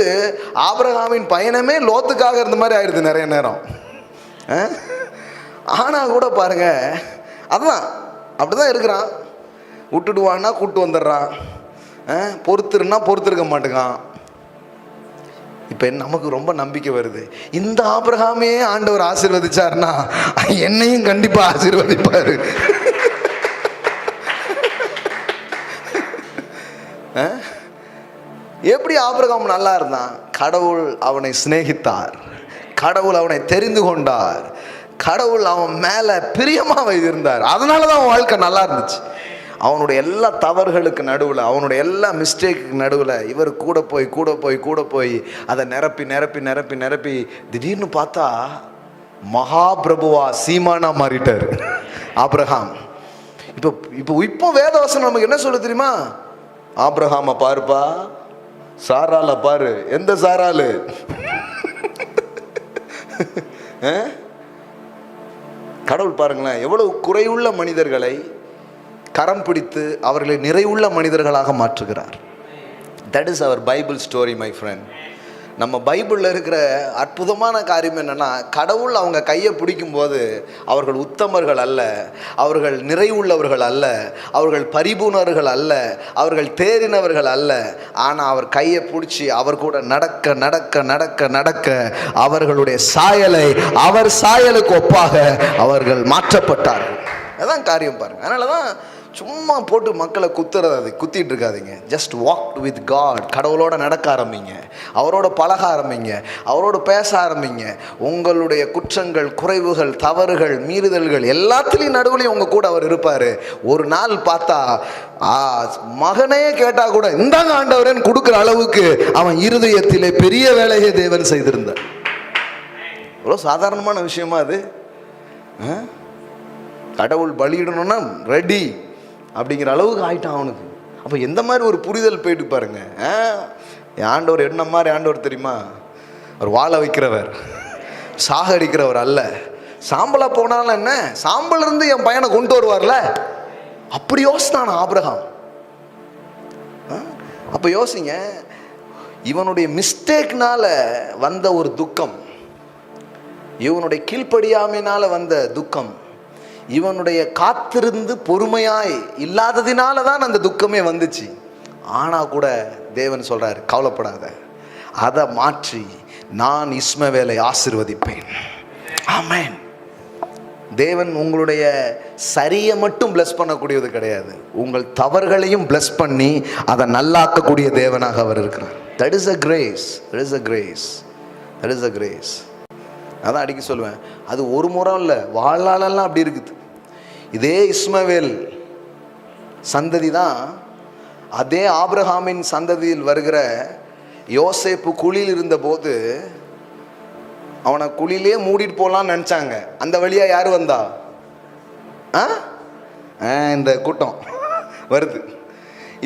ஆபிரகாமின் பயணமே லோத்துக்காக இருந்த மாதிரி ஆயிடுது நிறைய நேரம். ஆனால் கூட பாருங்க, அதுதான் அப்படிதான் இருக்கிறான். விட்டுடுவான்னா கூப்பிட்டு வந்துடுறான், பொறுத்துருன்னா பொறுத்திருக்க மாட்டேங்கான். இப்போ நமக்கு ரொம்ப நம்பிக்கை வருது, இந்த ஆபிரகாமே ஆண்டவர் ஆசீர்வதிச்சார்னா என்னையும் கண்டிப்பாக ஆசீர்வதிப்பார். எப்படி ஆபிரகாம் நல்லா இருந்தான்? கடவுள் அவனை சிநேகித்தார், கடவுள் அவனை தெரிந்து கொண்டார், கடவுள் அவன் மேலே பிரியமாக வைத்திருந்தார். அதனால தான் அவன் வாழ்க்கை நல்லா இருந்துச்சு. அவனுடைய எல்லா தவறுகளுக்கு நடுவில், அவனுடைய எல்லா மிஸ்டேக்கு நடுவில் இவர் கூட போய் அதை நிரப்பி திடீர்னு பார்த்தா மகாபிரபுவா சீமானா மாறிட்டார் ஆபிரகாம். இப்போ வேதவசனம் நமக்கு என்ன சொல்ல தெரியுமா? ஆபிரகாமை பாருப்பா, சாரால பாரு. எந்த சாராலு? கடவுள் பாருங்களேன், எவ்வளவு குறையுள்ள மனிதர்களை கரம் பிடித்து அவர்களை நிறைவுள்ள மனிதர்களாக மாற்றுகிறார். That is our Bible story my friend. நம்ம பைபிளில் இருக்கிற அற்புதமான காரியம் என்னென்னா, கடவுள் அவங்க கையை பிடிக்கும்போது அவர்கள் உத்தமர்கள் அல்ல, அவர்கள் நிறைவுள்ளவர்கள் அல்ல, அவர்கள் பரிபூர்ணர்கள் அல்ல, அவர்கள் தேறினவர்கள் அல்ல. ஆனால் அவர் கையை பிடிச்சி அவர் கூட நடக்க நடக்க நடக்க நடக்க அவர்களுடைய சாயலை அவர் சாயலுக்கு ஒப்பாக அவர்கள் மாற்றப்பட்டார்கள். அதான் காரியம் பாருங்கள். அதனால தான் சும்மா போட்டு மக்களை குத்திட்டு இருக்காதீங்க. Just walk with God. கடவுளோட நடக்க ஆரம்பிங்க, அவரோட பழக ஆரம்பிங்க, அவரோட பேச ஆரம்பிங்க. உங்களுடைய குற்றங்கள், குறைவுகள், தவறுகள், மீறுதல்கள் எல்லாத்துலேயும் நடுவுலையும் உங்கள் கூட அவர் இருப்பார். ஒரு நாள் பார்த்தா மகனே கேட்டால் கூட இந்தாங்க ஆண்டவரேன்னு கொடுக்குற அளவுக்கு அவன் இருதயத்திலே பெரிய வேலையை தேவன் செய்திருந்தார். இவ்வளோ சாதாரணமான விஷயமா அது? கடவுள் பலியிடணும்னா ரெடி அப்படிங்கிற அளவுக்கு ஆயிட்டான் அவனுக்கு. அப்போ எந்த மாதிரி ஒரு புரிதல் போயிட்டு பாருங்க. ஆண்டவர் என்ன மாதிரி ஆண்டவர் தெரியுமா? அவர் வாழ வைக்கிறவர், சாகடிக்கிறவர் அல்ல. சாம்பலா போனாலும் என்ன, சாம்பல் இருந்து என் பையனை கொண்டு வருவார்ல, அப்படி யோசித்தான ஆபிரகாம். அப்போ யோசிங்க, இவனுடைய மிஸ்டேக்னால வந்த ஒரு துக்கம், இவனுடைய கீழ்ப்படியாமையினால வந்த துக்கம், இவனுடைய காத்திருந்து பொறுமையாய் இல்லாததினால தான் அந்த துக்கமே வந்துச்சு. ஆனால் கூட தேவன் சொல்றாரு, கவலைப்படாத, அதை மாற்றி நான் இஸ்மவேலை ஆசீர்வதிப்பேன். ஆமென். தேவன் உங்களுடைய சரியை மட்டும் பிளஸ் பண்ணக்கூடியது கிடையாது, உங்கள் தவறுகளையும் பிளஸ் பண்ணி அதை நல்லாக்கக்கூடிய தேவனாக அவர் இருக்கிறார். That is a grace. That is a grace. That is a grace. அதான் அடிக்க சொல்லுவேன், அது ஒரு முறை இல்லை, வாழ்நாளெல்லாம் அப்படி இருக்குது. இதே இஸ்மவேல் சந்ததி தான் அதே ஆபிரகாமின் சந்ததியில் வருகிற யோசேப்பு குழியில் இருந்தபோது அவனை குழியிலே மூடிட்டு போகலான்னு நினச்சாங்க. அந்த வழியாக யார் வந்தா? இந்த கூட்டம் வருது.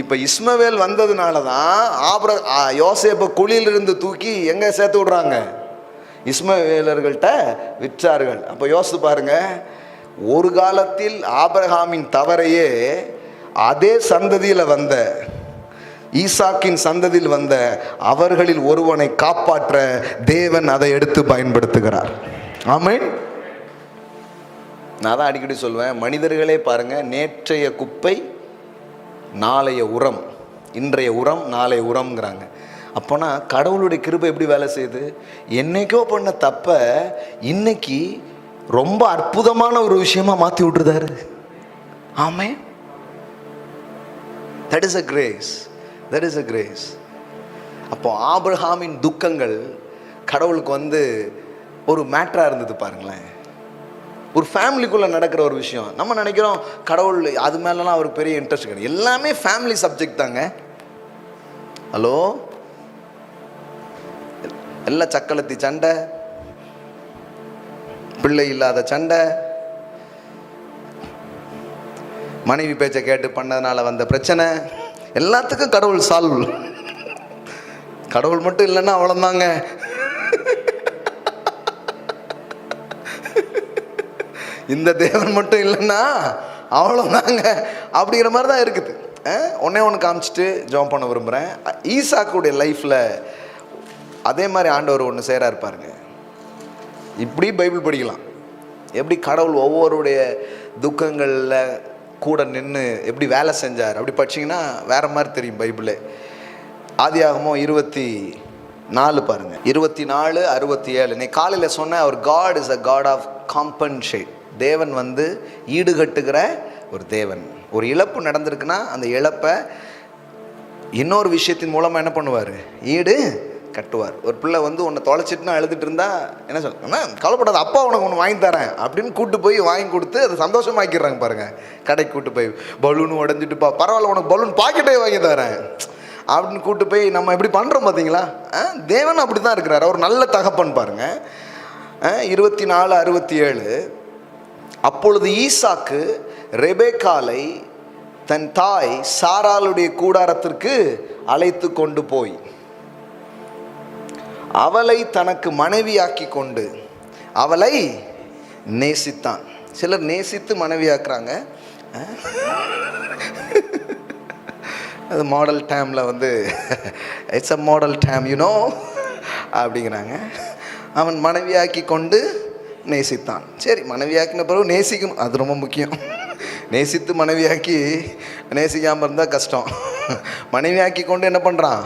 இப்போ இஸ்மவேல் வந்ததுனால தான் யோசேப்பை குழியிலிருந்து தூக்கி எங்கே சேர்த்து விடுறாங்க? இஸ்மவேலர்கள்ட்ட விற்றார்கள். அப்போ யோசித்து பாருங்க, ஒரு காலத்தில் ஆபிரகாமின் தவறையே அதே சந்ததியில் வந்த ஈசாக்கின் சந்ததியில் வந்த அவர்களில் ஒருவனை காப்பாற்ற தேவன் அதை எடுத்து பயன்படுத்துகிறார். ஆமென். நான் தான் அடிக்கடி சொல்வேன், மனிதர்களே பாருங்க, நேற்றைய குப்பை நாளைய உரம், இன்றைய உரம் நாளைய உரம்ங்கிறாங்க. அப்போனா கடவுளுடைய கிருபை எப்படி வேலை செய்யுது? என்னைக்கோ பண்ண தப்ப இன்னைக்கு ரொம்ப அற்புதமான ஒரு விஷயமா மாற்றி விட்டுருதாரு. ஆமென். That is a grace. That is a grace. அப்போ ஆபிரகாமின் துக்கங்கள் கடவுளுக்கு ஒரு மேட்டராக இருந்தது பாருங்களேன். ஒரு ஃபேமிலிக்குள்ளே நடக்கிற ஒரு விஷயம். நம்ம நினைக்கிறோம் கடவுள் அது மேலலாம் அவருக்கு பெரிய இன்ட்ரெஸ்ட் கிடையாது. எல்லாமே ஃபேமிலி சப்ஜெக்ட் தாங்க. ஹலோ, எல்லாம் சக்களத்தி சண்டை, பிள்ளை இல்லாத சண்டை, மனைவி பேச்சை கேட்டு பண்ணதுனால வந்த பிரச்சனை, எல்லாத்துக்கும் கடவுள் சால்வ். கடவுள் மட்டும் இல்லைன்னா அவ்வளோதாங்க. இந்த தேவன் மட்டும் இல்லைன்னா அவ்வளோதாங்க அப்படிங்கிற மாதிரி தான் இருக்குது. ஒன்று காமிச்சிட்டு ஜாம் பண்ண விரும்புகிறேன். ஈசாக்குடைய லைஃப்பில் அதே மாதிரி ஆண்டவர் ஒன்று செய்கிறாரு பாருங்க. இப்படி பைபிள் படிக்கலாம், எப்படி கடவுள் ஒவ்வொருடைய துக்கங்களில் கூட நின்று எப்படி வேலை செஞ்சார் அப்படி படிச்சிங்கன்னா வேறு மாதிரி தெரியும் பைபிளே. ஆதியாகமம் 24 பாருங்க, 24:67. நீ காலையில் சொன்ன அவர் God is a God of compensate. தேவன் ஈடுகட்டுகிற ஒரு தேவன். ஒரு இழப்பு நடந்திருக்குன்னா அந்த இழப்பை இன்னொரு விஷயத்தின் மூலமாக என்ன பண்ணுவார்? ஈடு கட்டுவார். ஒரு பிள்ளை உன்னை தொலைச்சிட்டுனா அழுதுட்டு இருந்தா என்ன சொல்ல, கவலைப்படாத, அப்பா உனக்கு ஒன்று வாங்கி தரேன் அப்படின்னு கூட்டு போய் வாங்கி கொடுத்து அதை சந்தோஷமாக்கிடுறாங்க பாருங்க. கடைக்கு கூட்டு போய் பலூன் உடஞ்சிட்டுப்பா, பரவாயில்ல உனக்கு பலூன் பாக்கெட்டே வாங்கி தரேன் அப்படின்னு கூட்டு போய் நம்ம எப்படி பண்ணுறோம் பார்த்தீங்களா? தேவன் அப்படி தான் இருக்கிறார். அவர் நல்ல தகப்பன் பாருங்க. 24:67. அப்பொழுது ஈசாக்கு ரெபேக்காலை தன் தாய் சாராளுடைய கூடாரத்திற்கு அழைத்து கொண்டு போய் அவளை தனக்கு மனைவியாக்கி கொண்டு அவளை நேசித்தான். சிலர் நேசித்து மனைவியாக்குறாங்க. அது மாடல் டைமில் it's a model time you know அப்படிங்கிறாங்க. அவன் மனைவியாக்கி கொண்டு நேசித்தான். சரி, மனைவியாக்கின பிறகு நேசிக்கணும், அது ரொம்ப முக்கியம். நேசித்து மனைவியாக்கி நேசிக்காமல் இருந்தால் கஷ்டம். மனைவியாக்கி கொண்டு என்ன பண்ணுறான்?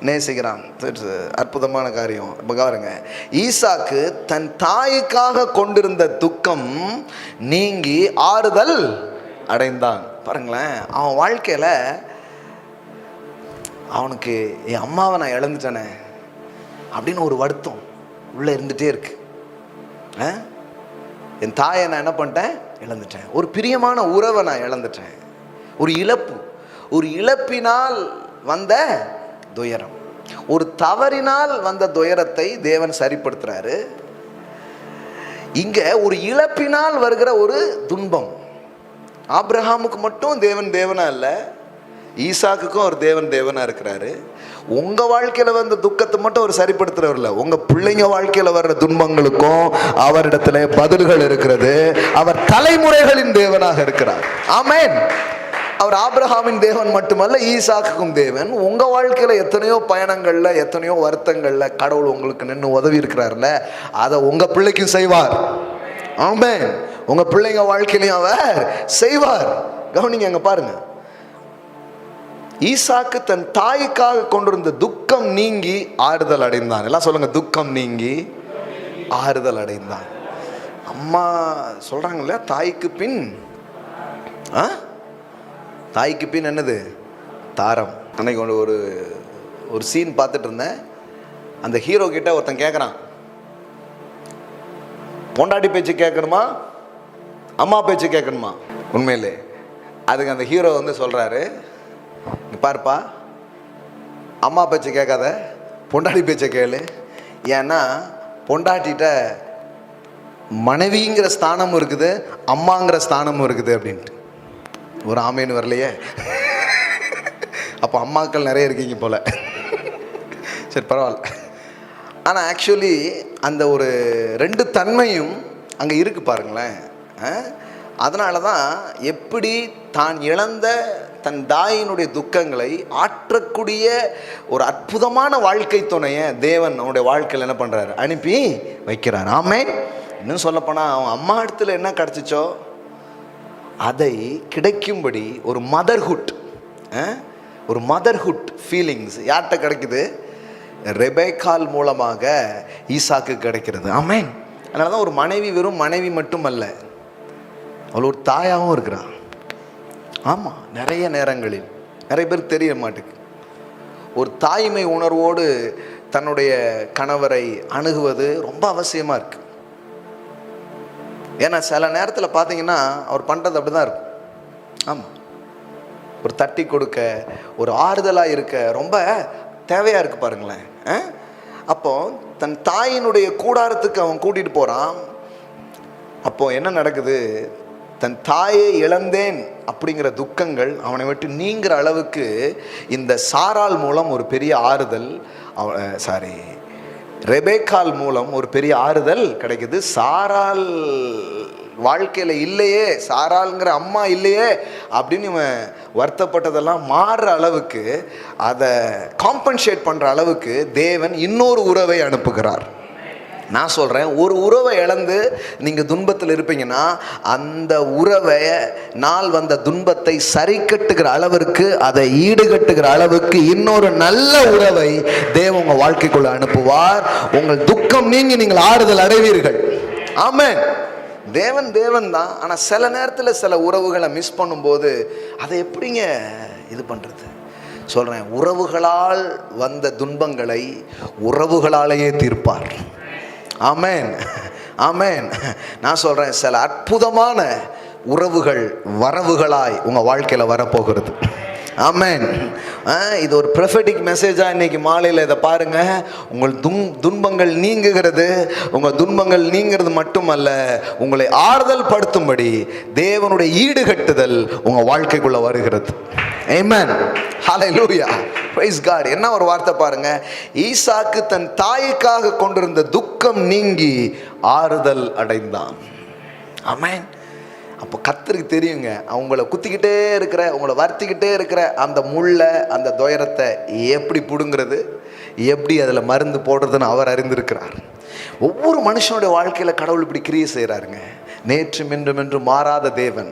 நேசிக்கிறான். அற்புதமான காரியம். இப்போ பாருங்க, ஈசாக்கு தன் தாய்க்காக கொண்டிருந்த துக்கம் நீங்கி ஆறுதல் அடைந்தான். பாருங்களேன், அவன் வாழ்க்கையில் அவனுக்கு என் அம்மாவை நான் இழந்துட்டேனே அப்படின்னு ஒரு வருத்தம் உள்ளே இருந்துகிட்டே இருக்கு. என் தாயை நான் என்ன பண்ணிட்டேன்? இழந்துட்டேன். ஒரு பிரியமான உறவை நான் இழந்துட்டேன். ஒரு இழப்பு, ஒரு இழப்பினால் வந்த துயரம், ஒரு தவறினால் வந்த துயரத்தை தேவன் சரிப்படுத்துறாரு. இங்க ஒரு இழப்பினால் வருகிற ஒரு துன்பம். ஆபிரகாமுக்கு மட்டும் தேவன் தேவனா இல்லை, ஈசாக்குக்கும் அவர் தேவன் தேவனா இருக்கிறாரு. உங்க வாழ்க்கையில வந்த துக்கத்தை மட்டும் அவர் சரிப்படுத்துறவர் இல்லை, உங்க பிள்ளைங்க வாழ்க்கையில வர்ற துன்பங்களுக்கும் அவரிடத்துல பதில்கள் இருக்கிறது. அவர் தலைமுறைகளின் தேவனாக இருக்கிறார். ஆமென். அவர் ஆபிரகாமின் தேவன் மட்டுமல்ல, ஈசாக்குக்கும் தேவன். உங்க வாழ்க்கையில எத்தனையோ பயணங்கள்ல, எத்தனையோ வருத்தங்கள்ல கடவுள் உங்களுக்கு நின்று உதவி இருக்கிறார்ல, அதை உங்க பிள்ளைக்கும் செய்வார். ஆமென். உங்க பிள்ளைங்க வாழ்க்கையிலையும் அவர் செய்வார். கவனிங்க, அங்க பாருங்க, ஈசாக்கு தன் தாய்க்காக கொண்டிருந்த துக்கம் நீங்கி ஆறுதல் அடைந்தான். எல்லாம் சொல்லுங்க, துக்கம் நீங்கி ஆறுதல் அடைந்தான். அம்மா சொல்றாங்கல்ல, தாய்க்கு பின் தாய்க்கு பின் என்னது? தாரம். அன்னைக்கு ஒரு சீன் பார்த்துட்டு இருந்தேன். அந்த ஹீரோ கிட்ட ஒருத்தன் கேட்குறான், பொண்டாட்டி பேச்சு கேட்கணுமா அம்மா பேச்சு கேட்கணுமா? உண்மையிலே அதுக்கு அந்த ஹீரோ சொல்றாரு, பாருப்பா, அம்மா பேச்சை கேட்காத, பொண்டாட்டி பேச்சை கேளு. ஏன்னா பொண்டாட்டிட்ட மனைவிங்கிற ஸ்தானமும் இருக்குது, அம்மாங்கிற ஸ்தானமும் இருக்குது அப்படின்ட்டு. ஒரு ஆமேன்னு வரலையே. அப்போ அம்மாக்கள் நிறைய இருக்கீங்க போல. சரி, பரவாயில்ல. ஆனால் ஆக்சுவலி அந்த ஒரு ரெண்டு தன்மையும் அங்கே இருக்கு பாருங்களேன். அதனால தான் எப்படி தான் இழந்த தன் தாயினுடைய துக்கங்களை ஆற்றக்கூடிய ஒரு அற்புதமான வாழ்க்கை துணையை தேவன் அவனுடைய வாழ்க்கையில் என்ன பண்ணுறாரு? அனுப்பி வைக்கிறார். ஆமென். இன்னும் சொல்லப்போனால் அவன் அம்மா இடத்துல என்ன கிடச்சிச்சோ அதை கிடைக்கும்படி ஒரு மதர்ஹுட் ஃபீலிங்ஸ் யார்கிட்ட கிடைக்குது? ரெபேக்கால் மூலமாக ஈசாக்கு கிடைக்கிறது. ஆமென். அதனால தான் ஒரு மனைவி வெறும் மனைவி மட்டுமல்ல, அவள் ஒரு தாயாகவும் இருக்கிறான். ஆமாம், நிறைய நேரங்களில் நிறைய பேர் தெரிய மாட்டேங்குது. ஒரு தாய்மை உணர்வோடு தன்னுடைய கணவரை அணுகுவது ரொம்ப அவசியமாக இருக்கு. ஏன்னா சில நேரத்தில் பார்த்தீங்கன்னா அவர் பண்ணுறது அப்படி தான் இருக்கும். ஆமாம், ஒரு தட்டி கொடுக்க, ஒரு ஆறுதலாக இருக்க ரொம்ப தேவையாக இருக்குது பாருங்களேன். அப்போ தன் தாயினுடைய கூடாரத்துக்கு அவன் கூட்டிகிட்டு போகிறான். அப்போது என்ன நடக்குது? தன் தாயை இழந்தேன் அப்படிங்கிற துக்கங்கள் அவனை விட்டு நீங்கிற அளவுக்கு இந்த சாராள் மூலம் ஒரு பெரிய ஆறுதல், ரெபேக்கால் மூலம் ஒரு பெரிய ஆறுதல் கிடைக்குது. சாராள் வாழ்க்கையில் இல்லையே, சாராளுங்கிற அம்மா இல்லையே அப்படின்னு இவன் வருத்தப்பட்டதெல்லாம் மாறுற அளவுக்கு, அதை காம்பன்சேட் பண்ணுற அளவுக்கு தேவன் இன்னொரு உறவை அனுப்புகிறார். நான் சொல்கிறேன், ஒரு உறவை இழந்து நீங்கள் துன்பத்தில் இருப்பீங்கன்னா அந்த உறவை நாள் வந்த துன்பத்தை சரி கட்டுகிற அளவிற்கு, அதை ஈடுகட்டுகிற அளவுக்கு இன்னொரு நல்ல உறவை தேவன் உங்கள் வாழ்க்கைக்குள்ள அனுப்புவார். உங்கள் துக்கம் நீங்கி நீங்கள் ஆறுதல் அடைவீர்கள். ஆமென். தேவன் தான். ஆனால் சில நேரத்தில் சில உறவுகளை மிஸ் பண்ணும்போது அதை எப்படிங்க இது பண்ணுறது? சொல்கிறேன், உறவுகளால் வந்த துன்பங்களை உறவுகளாலேயே தீர்ப்பார். ஆமென், ஆமென். நான் சொல்கிறேன், சில அற்புதமான உறவுகள் வரவுகளாய் உங்கள் வாழ்க்கையில் வரப்போகிறது. ஆமென். இது ஒரு ப்ரொஃபெட்டிக் மெசேஜாக இன்னைக்கு மாலையில் இதை பாருங்கள். உங்கள் துன்பங்கள் நீங்குகிறது. உங்கள் துன்பங்கள் நீங்கிறது மட்டுமல்ல, உங்களை ஆறுதல் படுத்தும்படி தேவனுடைய ஈடுகட்டுதல் உங்கள் வாழ்க்கைக்குள்ளே வருகிறது. ஆமென். ஹல்லேலூயா. Praise God. என்ன ஒரு வார்த்தை பாருங்க. ஈசாக்கு தன் தாய்க்காக கொண்டிருந்த துக்கம் நீங்கி ஆறுதல் அடைந்தான். ஆமென். அப்போ கர்த்தருக்கு தெரியுங்க, அவங்கள குத்திக்கிட்டே இருக்கிற, உங்களை வருத்திக்கிட்டே இருக்கிற அந்த முள்ளை, அந்த துயரத்தை எப்படி பிடுங்கிறது, எப்படி அதில் மருந்து போடுறதுன்னு அவர் அறிந்திருக்கிறார். ஒவ்வொரு மனுஷனுடைய வாழ்க்கையில் கடவுள் இப்படி கிரியை செய்கிறாருங்க. நேற்றும் இன்றும் என்று மாறாத தேவன்.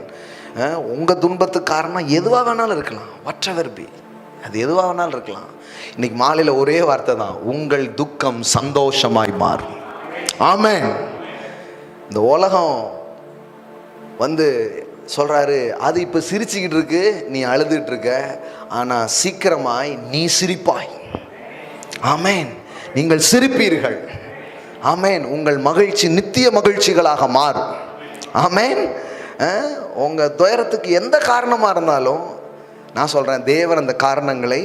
உங்கள் துன்பத்துக்கு காரணம் எதுவாக வேணாலும் இருக்கலாம். whatever be. அது எதுவாக வேணாலும் இருக்கலாம். இன்னைக்கு மாலையில் ஒரே வார்த்தை தான், உங்கள் துக்கம் சந்தோஷமாய் மாறும். ஆமென். இந்த உலகம் சொல்றாரு, அது இப்ப சிரிச்சுக்கிட்டு இருக்கு, நீ அழுதுட்டு இருக்க, ஆனா சீக்கிரமாய் நீ சிரிப்பாய். ஆமென். நீங்கள் சிரிப்பீர்கள். ஆமென். உங்கள் மகிழ்ச்சி நித்திய மகிழ்ச்சிகளாக மாறும். ஆமென். உங்க துயரத்துக்கு எந்த காரணமா இருந்தாலும் நான் சொல்றேன், தேவன் அந்த காரணங்களை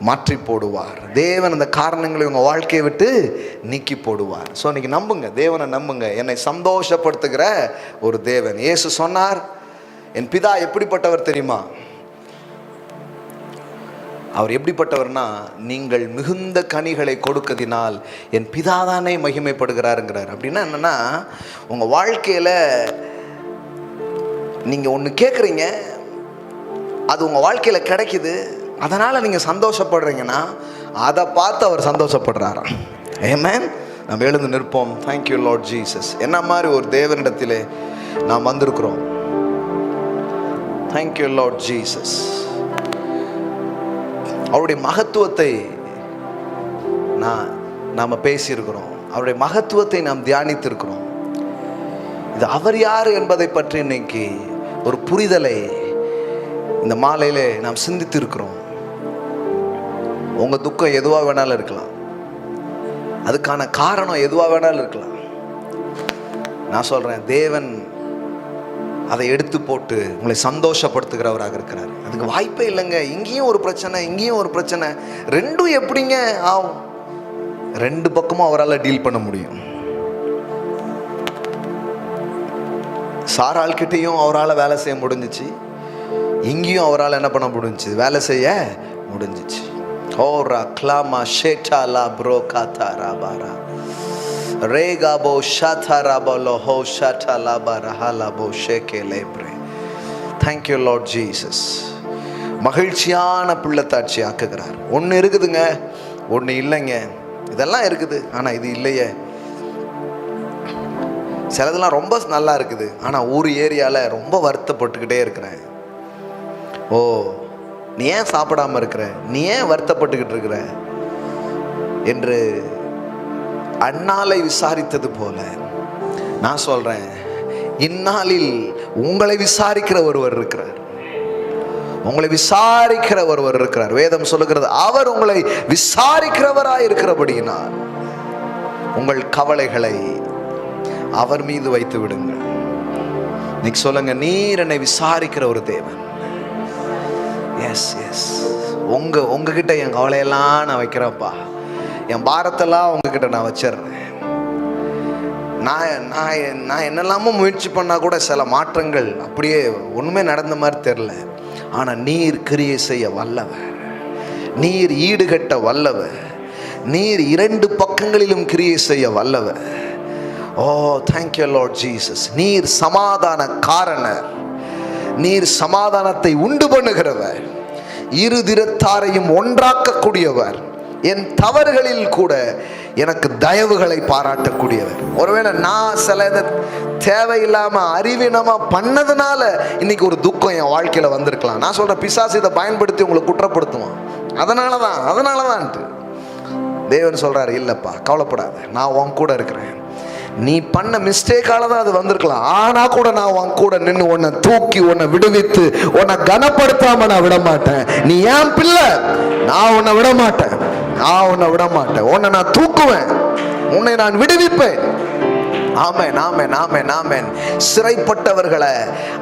மாற்றி போடுவார். தேவன் அந்த காரணங்களை உங்க வாழ்க்கையை விட்டு நீக்கி போடுவார். ஸோ இன்னைக்கு நம்புங்க, தேவனை நம்புங்க. என்னை சந்தோஷப்படுத்துகிற ஒரு தேவன். இயேசு சொன்னார், என் பிதா எப்படிப்பட்டவர் தெரியுமா? அவர் எப்படிப்பட்டவர்னா, நீங்கள் மிகுந்த கனிகளை கொடுக்கதினால் என் பிதாதானே மகிமைப்படுகிறாருங்கிறார். அப்படின்னா என்னன்னா, உங்க வாழ்க்கையில நீங்க ஒன்று கேட்குறீங்க, அது உங்க வாழ்க்கையில கிடைக்குது, அதனால நீங்க சந்தோஷப்படுறீங்கன்னா அதை பார்த்து அவர் சந்தோஷப்படுறாராம். ஆமென். நம்ம எழுந்து நிற்போம். Thank you Lord Jesus. என்ன மாதிரி ஒரு தேவனிடத்திலே நாம் வந்திருக்கிறோம். Thank you Lord Jesus. அவருடைய மகத்துவத்தை நாம் பேசியிருக்கிறோம். அவருடைய மகத்துவத்தை நாம் தியானித்திருக்கிறோம். இது அவர் யார் என்பதை பற்றி இன்னைக்கு ஒரு புரிதலை இந்த மாலையிலே நாம் சிந்தித்து இருக்கிறோம். உங்க துக்கம் எதுவாக வேணாலும் இருக்கலாம், அதுக்கான காரணம் எதுவாக வேணாலும் இருக்கலாம். நான் சொல்றேன், தேவன் அதை எடுத்து போட்டு உங்களை சந்தோஷப்படுத்துகிறவராக இருக்கிறார். அதுக்கு வாய்ப்பே இல்லைங்க. இங்கேயும் ஒரு பிரச்சனை, இங்கேயும் ஒரு பிரச்சனை, ரெண்டும் எப்படிங்க ஆகும்? ரெண்டு பக்கமும் அவரால் டீல் பண்ண முடியும். சாராள் கிட்டையும் அவரால் வேலை செய்ய முடிஞ்சிச்சு, இங்கேயும் அவரால் என்ன பண்ண முடிஞ்சிச்சு? வேலை செய்ய முடிஞ்சிச்சு. ஓரா கிளாமா ஷேட்டாலா ப்ரோ காத்தாரா பாரா ரேகாபோ ஷாத்தாராபலோ ஹோ ஷாட்டாலாபா ரஹாலாபோ ஷேகே லேப்ரே. Thank you Lord Jesus. மகிழ்ச்சியான பிள்ளைத்தாட்சி ஆக்குகிறார். ஒன்று இருக்குதுங்க, ஒன்று இல்லைங்க. இதெல்லாம் இருக்குது, ஆனால் இது இல்லையே. சிலதெல்லாம் ரொம்ப நல்லா இருக்குது, ஆனால் ஒரு ஏரியாவில் ரொம்ப வருத்தப்பட்டுக்கிட்டே இருக்கிறேன். ஓ, நீ ஏன் சாப்பிடாம இருக்கிற, நீ ஏன் வருத்தப்பட்டுக்கிட்டு இருக்கிற என்று அந்நாளை விசாரித்தது போல நான் சொல்றேன், இந்நாளில் உங்களை விசாரிக்கிற ஒருவர் இருக்கிறார். உங்களை விசாரிக்கிற ஒருவர் இருக்கிறார். வேதம் சொல்லுகிறது, அவர் உங்களை விசாரிக்கிறவராய் இருக்கிறபடியினால் உங்கள் கவலைகளை அவர் மீது வைத்து விடுங்கள். இன்னைக்கு சொல்லுங்க, நீர் என்னை விசாரிக்கிற ஒரு தேவன். எஸ் எஸ், உங்ககிட்ட என் கவலையெல்லாம் நான் வைக்கிறேன்ப்பா, என் பாரத்தெல்லாம் உங்ககிட்ட நான் வச்சிடுறேன். நான் என்னெல்லாமோ முயற்சி பண்ணால் கூட சில மாற்றங்கள் அப்படியே ஒன்றுமே நடந்த மாதிரி தெரில. ஆனால் நீர் கிரியை செய்ய வல்லவர், நீர் ஈடுகட்ட வல்லவர், நீர் இரண்டு பக்கங்களிலும் கிரியை செய்ய வல்லவர். ஓ தேங்க்யூ லார்ட் ஜீசஸ். நீர் சமாதான காரணர், நீர் சமாதானத்தை உண்டு பண்ணுகிறவர், இரு திறத்தாரையும் ஒன்றாக்கக்கூடியவர், என் தவறுகளில் கூட எனக்கு தயவுகளை பாராட்டக்கூடியவர். ஒருவேளை நான் சில இதை தேவையில்லாம அறிவீனமா பண்ணதுனால இன்னைக்கு ஒரு துக்கம் என் வாழ்க்கையில வந்திருக்கலாம். நான் சொல்றேன், பிசாசு இதை பயன்படுத்தி உங்களை குற்றப்படுத்துவான். அதனாலதான் தேவன் சொல்றாரு, இல்லப்பா கவலைப்படாத, நான் உன் கூட இருக்கிறேன். நீ பண்ண மிஸ்டேக்கால தான் அது வந்திருக்கலாம், ஆனா கூட நான் உன் கூட நின்று உன்னை தூக்கி உன்னை விடுவித்து உன்னை கனப்படுத்தாம நான் விட மாட்டேன். நீ ஏன் பிள்ளை, நான் உன்னை விட மாட்டேன், உன்னை நான் தூக்குவேன், உன்னை நான் விடுவிப்பேன். ஆமென் ஆமென் ஆமென் ஆமென். சிறைப்பட்டவர்களை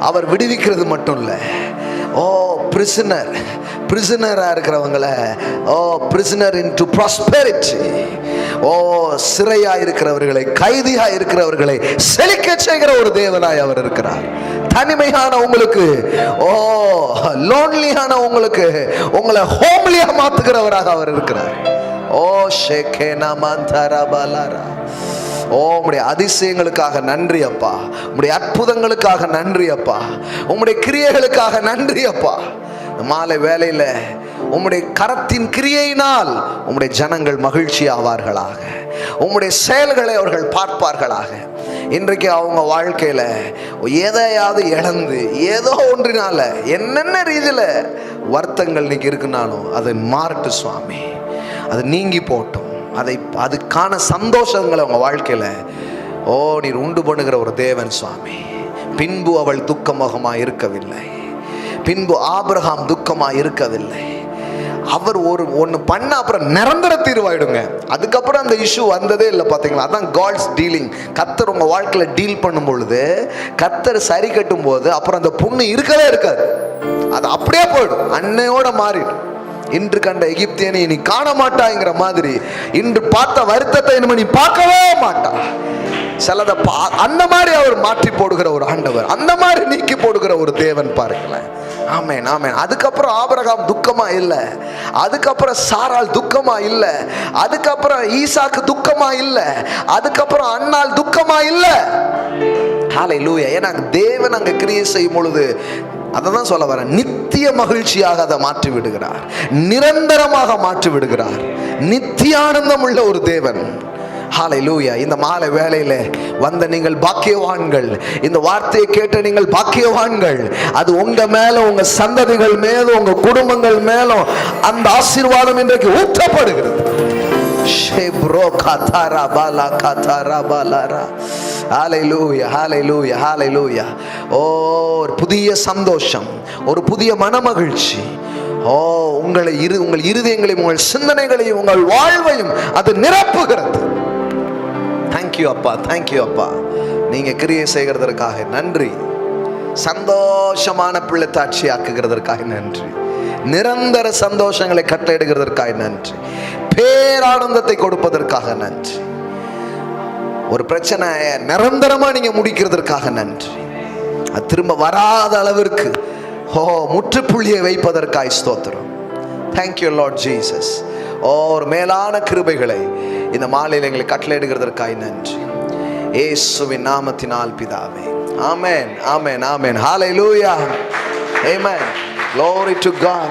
அவர் விடுவிக்கிறது மட்டும் இல்லை, ஓ பிரிசனரா இருக்கிறவங்களை, ஓ பிரிசனர் இன்டு ப்ராஸ்பெரிட்டி, ஓ சிறையா இருக்கிறவர்களை, கைதியா இருக்கிறவர்களை செழிக்க செய்கிற ஒரு தேவனாய் அவர் இருக்கிறார். தனிமையான உங்களுக்கு, ஓ லோன்லியான உங்களுக்கு, உங்களை ஹோம்லியா மாத்துகிறவராக அவர் இருக்கிறார். ஓ ஷேகேனா மந்தரா பலாரா. ஓ உம்முடைய அதிசயங்களுக்காக நன்றி அப்பா, உம்முடைய அற்புதங்களுக்காக நன்றி அப்பா, உம்முடைய கிரியைகளுக்காக நன்றி அப்பா. மாலை வேளையில உம்முடைய கரத்தின் கிரியையினால் உம்முடைய ஜனங்கள் மகிழ்ச்சி ஆவார்களாக, உம்முடைய செயல்களை அவர்கள் பார்ப்பார்களாக. இன்றைக்கு அவங்க வாழ்க்கையில எதையாவது இழந்து ஏதோ ஒன்றினால என்னென்ன ரீதியில வருத்தங்கள் இன்னைக்கு இருக்குனாலும் அது மாறட்டும் சுவாமி, அது நீங்கி போட்டும். அதுக்கான சந்தோஷங்களை உங்க வாழ்க்கையில நீர் உண்டு பண்ணுகிற ஒரு தேவன் சுவாமி. பின்பு அவள் துக்கமுகமா இருக்கவில்லை, பின்பு ஆபிரகாம் துக்கமா இருக்கவில்லை. அவர் ஒன்று பண்ண அப்புறம் நிரந்தர தீர்வாயிடுங்க. அதுக்கப்புறம் அந்த இஷ்யூ வந்ததே இல்லை. பார்த்தீங்களா? அதான் காட்ஸ் டீலிங். கர்த்தர் உங்க வாழ்க்கையில் டீல் பண்ணும் பொழுது, கர்த்தர் சரி கட்டும் போது அப்புறம் அந்த புண்ணு இருக்கவே இருக்காது, அது அப்படியே போயிடும், அன்னையோட மாறிடும். இன்று கண்ட எகிப்தியனை நீ காண மாட்டாங்கிற மாதிரி, இன்று பார்த்த வருத்தத்தை இனிமே நீ பார்க்கவே மாட்டா. சிலதை அந்த மாதிரி அவர் மாற்றி போடுகிற ஒரு ஆண்டவர், அந்த மாதிரி நீக்கி போடுகிற ஒரு தேவன் பாருங்களேன். ஆமென், ஆமென். அதுக்கப்புறம் ஆபிரகாம் துக்கமா இல்லை, அதுக்கப்புறம் சாராள் துக்கமா இல்லை, அதுக்கப்புறம் ஈசாக்கு துக்கமா இல்லை, அதுக்கப்புறம் அன்னாள் துக்கமா இல்லை. ஹல்லேலூயா. ஏன்னா தேவன் அங்க கிரியை செய்யும் பொழுது அதை தான் சொல்ல வரேன், நித்திய மகிழ்ச்சியாக அதை மாற்றி விடுகிறார், நிரந்தரமாக மாற்றி விடுகிறார். நித்தியானந்தம் உள்ள ஒரு தேவன். ஹல்லேலூயா. இந்த மாலை வேளையில வந்த நீங்கள் பாக்கியவான்கள், இந்த வார்த்தையை கேட்ட நீங்கள் பாக்கியவான்கள். அது உங்க மேல, உங்க சந்ததிகள் மேலும், உங்க குடும்பங்கள் மேலும் அந்த ஆசீர்வாதம் இன்றைக்கு ஊற்றப்படுகிறது. ஒரு புதிய சந்தோஷம், ஒரு புதிய மனமகிழ்ச்சி உங்கள் இருதயங்களையும், உங்கள் சிந்தனைகளையும், உங்கள் வாழ்வையும் அது நிரப்புகிறது. தேங்க்யூ அப்பா, தேங்க்யூ அப்பா. நீங்க கிரியை செய்கிறதற்காக நன்றி. சந்தோஷமான பிள்ளைத்தாட்சி ஆக்குகிறதற்காக நன்றி. நிரந்தர சந்தோஷங்களை கட்டளையிடுகிறதற்காக நன்றி. பேரானந்தத்தை கொடுப்பதற்காக நன்றி. ஒரு பிரச்சனையை நிரந்தரமா நீங்க முடிக்கிறதற்காக நன்றி. அது திரும்ப வராத அளவிற்கு முற்றுப்புள்ளியை வைப்பதற்காக ஸ்தோத்திரம். Thank you Lord Jesus. ஒரு மேலான கிருபைகளை இந்த மாலையில் எங்களை கட்டளையிடுகிறதற்காக நன்றி. இயேசுவின் நாமத்தினால் பிதாவே. ஆமென், ஆமென், ஆமென். ஹல்லேலூயா. ஆமென். Glory to God.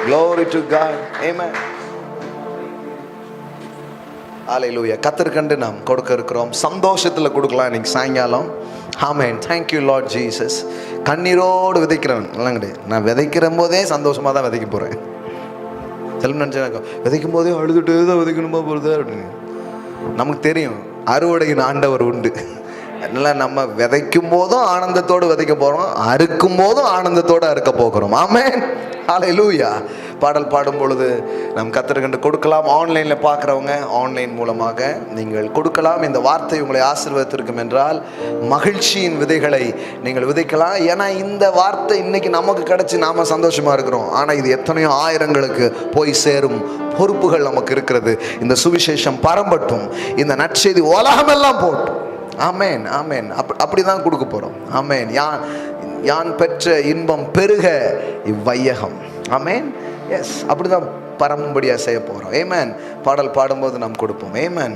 Glory to God. Amen. ஹல்லேலூயா. கர்த்தருக்கென்று நாம் கொடுக்க இருக்கிறோம். சந்தோஷத்தில் கொடுக்கலாம் இன்னைக்கு சாயங்காலம். ஆமென். Thank you Lord Jesus. கண்ணீரோடு விதைக்கிறவன் எல்லாம் கிடையாது. நான் விதைக்கிற போதே சந்தோஷமாக தான் விதைக்க போகிறேன். செல்வம் நினச்சா விதைக்கும் போதே அழுதுட்டு தான் விதைக்கணுமா போகிறது அப்படின்னு. நமக்கு தெரியும் அறுவடையின் ஆண்டவர் உண்டு. அதனால் நம்ம விதைக்கும் போதும் ஆனந்தத்தோடு விதைக்க போகிறோம், அறுக்கும் போதும் ஆனந்தத்தோடு அறுக்க போகிறோம். ஆமென். ஹல்லேலூயா. பாடல் பாடும் பொழுது நம் கர்த்தருக்கென்று கொடுக்கலாம். ஆன்லைனில் பார்க்குறவங்க ஆன்லைன் மூலமாக நீங்கள் கொடுக்கலாம். இந்த வார்த்தை உங்களை ஆசீர்வதித்திருக்கும் என்றால் மகிழ்ச்சியின் விதைகளை நீங்கள் விதைக்கலாம். ஏன்னா இந்த வார்த்தை இன்னைக்கு நமக்கு கிடைச்சி நாம சந்தோஷமாக இருக்கிறோம். ஆனால் இது எத்தனையோ ஆயிரங்களுக்கு போய் சேரும் பொறுப்புகள் நமக்கு இருக்கிறது. இந்த சுவிசேஷம் பரம்பட்டும், இந்த நற்செய்தி உலகமெல்லாம் போட்டும். ஆமென், ஆமென். அப்படிதான் கொடுக்க போகிறோம். ஆமென். யான் பெற்ற இன்பம் பெருக இவ்வையகம். ஆமென். எஸ், அப்படிதான் பரம்படியாக செய்ய போகிறோம். ஆமென். பாடல் பாடும்போது நாம் கொடுப்போம். ஆமென்.